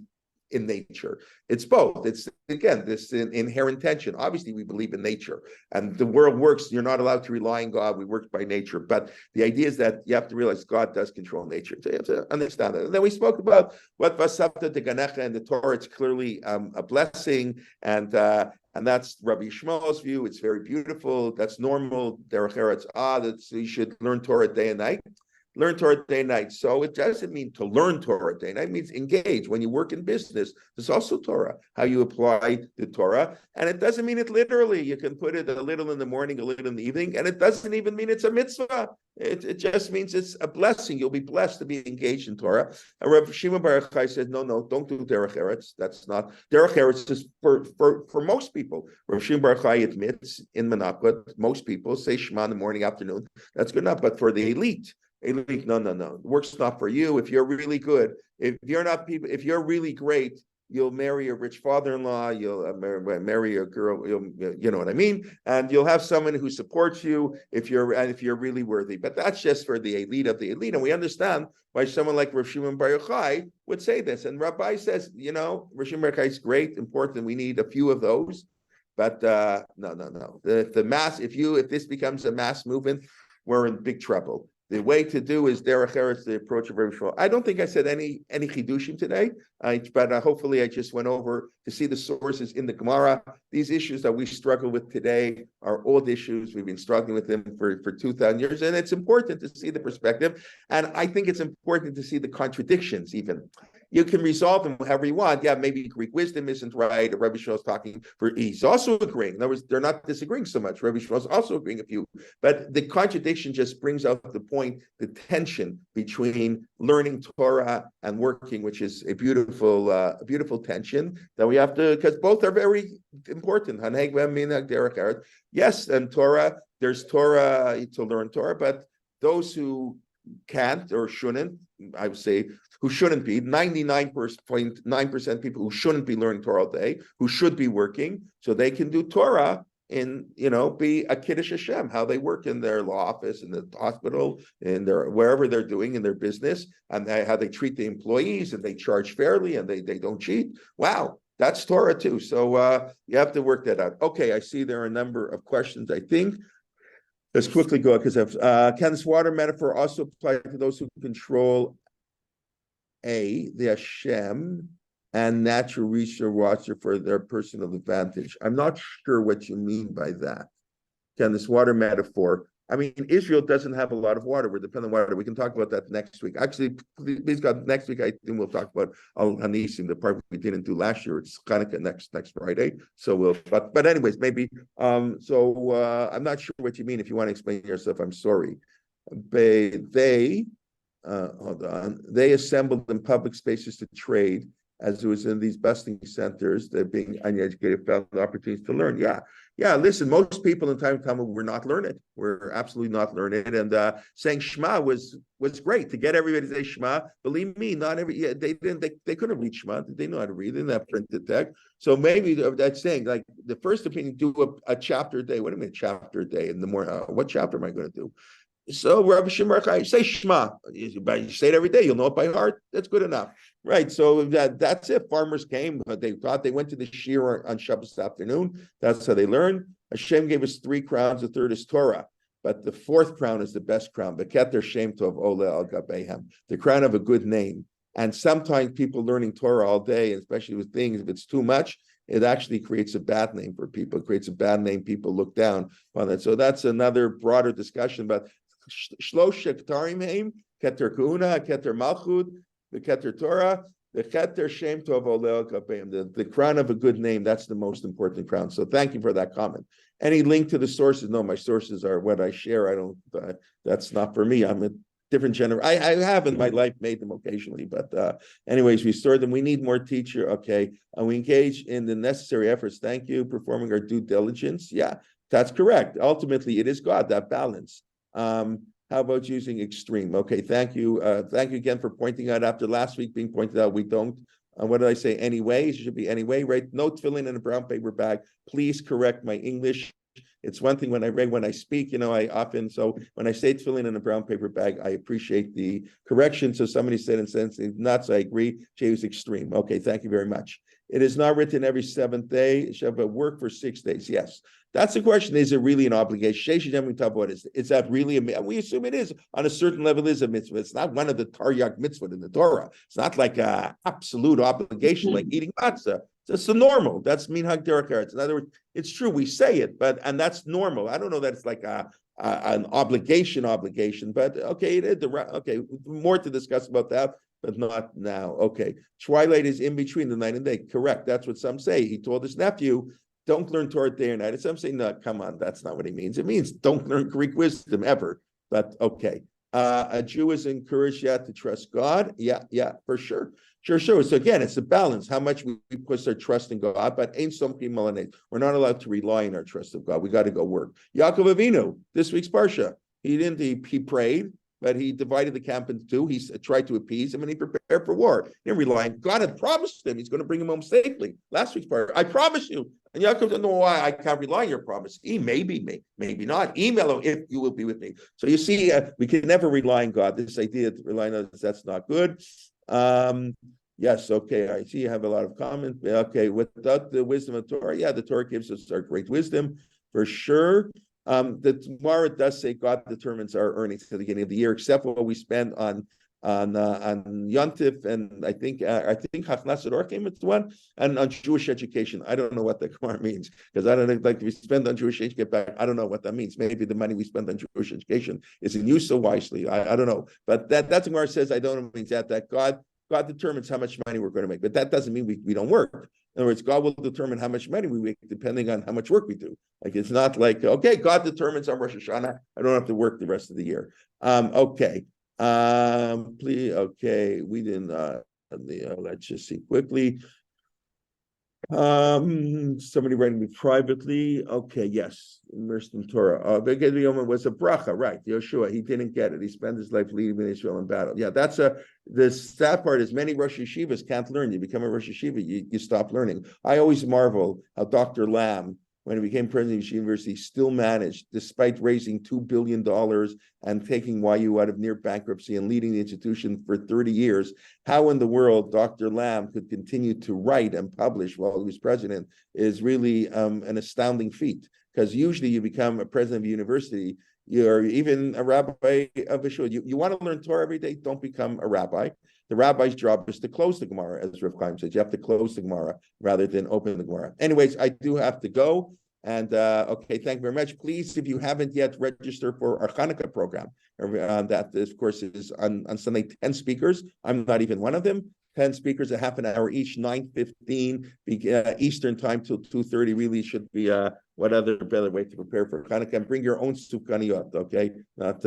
in nature. It's both. It's, again, this inherent tension. Obviously, we believe in nature. And the world works. You're not allowed to rely on God. We work by nature. But the idea is that you have to realize God does control nature. So you have to understand it. And then we spoke about what Vasapta Deganecha in the Torah. It's clearly a blessing. And that's Rabbi Shmuel's view. It's very beautiful. That's normal. Derech Eretz that you should learn Torah day and night. Learn Torah day and night. So it doesn't mean to learn Torah day and night. It means engage. When you work in business, there's also Torah, how you apply the Torah. And it doesn't mean it literally. You can put it a little in the morning, a little in the evening. And it doesn't even mean it's a mitzvah. It just means it's a blessing. You'll be blessed to be engaged in Torah. And Rabbi Shema Bar Yochai said, no, don't do Derech Eretz. That's not. Derech Eretz is for most people. Rabbi Shema Bar Yochai admits in Menachot, most people say Shema in the morning, afternoon. That's good enough. But for the elite, no. The work's not for you. If you're really good, if you're really great, you'll marry a rich father-in-law. You'll marry a girl. You know what I mean. And you'll have someone who supports you if you're really worthy. But that's just for the elite of the elite. And we understand why someone like Rav Shimon Bar Yochai would say this. And Rabbi says, Rav Shimon Bar Yochai is great, important. We need a few of those. But no. The mass. If this becomes a mass movement, we're in big trouble. The way to do is Derech Eretz, the approach of Rabbi Shmuel. I don't think I said any chidushim today, but hopefully I just went over to see the sources in the Gemara. These issues that we struggle with today are old issues. We've been struggling with them for 2,000 years, and it's important to see the perspective. And I think it's important to see the contradictions even. You can resolve them however you want. Yeah, maybe Greek wisdom isn't right. Or Rabbi Shmuel's he's also agreeing. In other words, they're not disagreeing so much. Rabbi Shmuel's also agreeing a few. But the contradiction just brings out the point, the tension between learning Torah and working, which is a beautiful tension that we have to, because both are very important. Yes, and Torah, there's Torah to learn Torah, but those who can't or shouldn't, I would say, who shouldn't be, 99.9% people who shouldn't be learning Torah all day, who should be working, so they can do Torah and be a Kiddush Hashem, how they work in their law office, in the hospital, in their wherever they're doing in their business, and how they treat the employees, and they charge fairly, and they don't cheat. Wow, that's Torah too. So you have to work that out. Okay, I see there are a number of questions, I think. Let's quickly go, because can this water metaphor also apply to those who control the Hashem and natural resource for their personal advantage? I'm not sure what you mean by that. Can this water metaphor? I mean, Israel doesn't have a lot of water. We're dependent on water. We can talk about that next week. Actually, please God, next week I think we'll talk about Al Hanisim, the part we didn't do last year. It's Hanukkah next Friday. So we'll. But anyways, maybe. I'm not sure what you mean. If you want to explain yourself, I'm sorry. Hold on. They assembled in public spaces to trade, as it was in these busting centers. They're being uneducated, found opportunities to learn. Yeah. Listen, most people in time to come were not learned. We're absolutely not learned. And saying Shema was great to get everybody to say Shema. Believe me, not every. Yeah, they couldn't read Shema. They know how to read. They didn't have printed text. So maybe that's saying, like, the first opinion, do a chapter a day. What do you mean chapter a day in the morning? What chapter am I going to do? So Rabbi Shema, say Shema. You say it every day. You'll know it by heart. That's good enough, right? So that's it. Farmers came. They thought they went to the shir on Shabbos afternoon. That's how they learned. Hashem gave us 3 crowns. The third is Torah, but the 4th crown is the best crown. Beketer Shem Tov Ole Al Gabehem, the crown of a good name. And sometimes people learning Torah all day, especially with things, if it's too much, it actually creates a bad name for people. It creates a bad name. People look down on it. So that's another broader discussion. But Shlosh Ktarim Heim, Keter Kuna, Keter Malchut, the Keter Torah, the Keter Shem Tov Oleo Kapeim, the crown of a good name. That's the most important crown. So thank you for that comment. Any link to the sources? No, my sources are what I share. I don't. That's not for me. I'm a different generation. I have in my life made them occasionally, but anyways, we store them. We need more teacher. Okay, and we engage in the necessary efforts. Thank you, performing our due diligence. Yeah, that's correct. Ultimately, it is God, that balance. How about using extreme? Okay, thank you. Thank you again for pointing out after last week being pointed out we don't. What did I say? Anyway, it should be anyway, right? No tefillin in a brown paper bag. Please correct my English. It's one thing when I speak, I often, so when I say tefillin in a brown paper bag, I appreciate the correction. So somebody said in sense nuts, I agree. Jay was extreme. Okay, thank you very much. It is not written every 7th day. Shabbat work for 6 days. Yes. That's the question. Is it really an obligation? What is that really we assume it is on a certain level is a mitzvah. It's not one of the Taryag mitzvah in the Torah. It's not like an absolute obligation like eating matzah. It's a normal. That's minhag derech eretz. In other words, it's true we say it, and that's normal. I don't know that it's like an obligation, but okay, it is okay. More to discuss about that, but not now. Okay, twilight is in between the night and day. Correct. That's what some say. He told his nephew, don't learn Torah day or night. And some say, no, come on, that's not what he means. It means don't learn Greek wisdom ever. But okay. A Jew is encouraged to trust God. Yeah, for sure. Sure. So again, it's a balance, how much we put our trust in God, but ain't something malanet. We're not allowed to rely on our trust of God. We got to go work. Yaakov Avinu, this week's Parsha. He prayed, but he divided the camp into 2. He tried to appease him and he prepared for war. He didn't rely on God. Had promised him he's going to bring him home safely. Last week's Parsha, I promise you. And Yaakov doesn't know why I can't rely on your promise. Maybe not. Email him if you will be with me. So you see, we can never rely on God. This idea of relying on us, that's not good. Yes, okay. I see you have a lot of comments. Okay, without the wisdom of Torah, the Torah gives us our great wisdom for sure. The Gemara does say God determines our earnings at the beginning of the year, except what we spend on Yontif, and I think Hachnas Orchim is the one, and on Jewish education. I don't know what the Gemara means, because I don't know, like we spend on Jewish education, get back. I don't know what that means. Maybe the money we spend on Jewish education isn't used so wisely. I don't know, but that's the Gemara says. I don't know means that God determines how much money we're going to make, but that doesn't mean we don't work. In other words, God will determine how much money we make depending on how much work we do. Like it's not like, okay, God determines on Rosh Hashanah, I don't have to work the rest of the year. Okay. Please, okay, we didn't let's just see quickly. Somebody writing me privately. Okay, yes, immersed in Torah. Beged Yom was a bracha, right? Yoshua, he didn't get it. He spent his life leading Israel in battle. Yeah, that's the sad part is many Rosh Yeshivas can't learn. You become a Rosh Yeshiva, you stop learning. I always marvel how Dr. Lamb, when he became president of the university, still managed, despite raising $2 billion and taking YU out of near bankruptcy and leading the institution for 30 years, how in the world Dr. Lamb could continue to write and publish while he was president is really an astounding feat. Because usually you become a president of a university, you're even a rabbi of a shul. You want to learn Torah every day, don't become a rabbi. The rabbi's job is to close the Gemara, as Rav Chaim says. You have to close the Gemara rather than open the Gemara. Anyways, I do have to go. And okay, thank you very much. Please, if you haven't yet, register for our Hanukkah program. That, of course, is on Sunday, 10 speakers. I'm not even one of them. 10 speakers, a half an hour each, 9:15 Eastern time till 2:30. Really should be what other better way to prepare for Hanukkah. And bring your own sufganiyot, okay? Not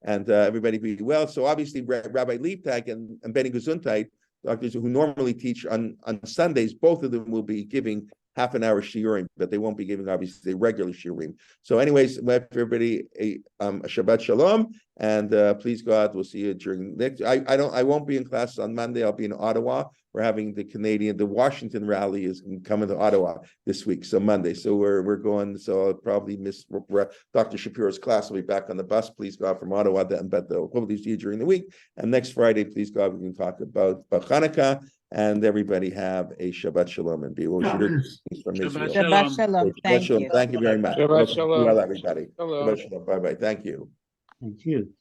and everybody be well. So obviously, Rabbi Liebtag and Benny Gesundheit, doctors who normally teach on Sundays, both of them will be giving half an hour shiurim, but they won't be giving obviously regular shiurim. So anyways, let everybody a Shabbat Shalom, and please God, we'll see you during next. I won't be in class on Monday. I'll be in Ottawa. We're having the Washington rally is coming to Ottawa this week, so Monday. So we're going. So I'll probably miss Dr. Shapiro's class. I'll be back on the bus, please God, from Ottawa. But hopefully see you during the week. And next Friday, please God, we can talk about Hanukkah. And everybody have a Shabbat Shalom and be from Israel. Shabbat Shalom. Thank you. Thank you very much. Shabbat Shalom. Well, everybody. Shalom. Shabbat Shalom. Bye bye. Thank you. Thank you.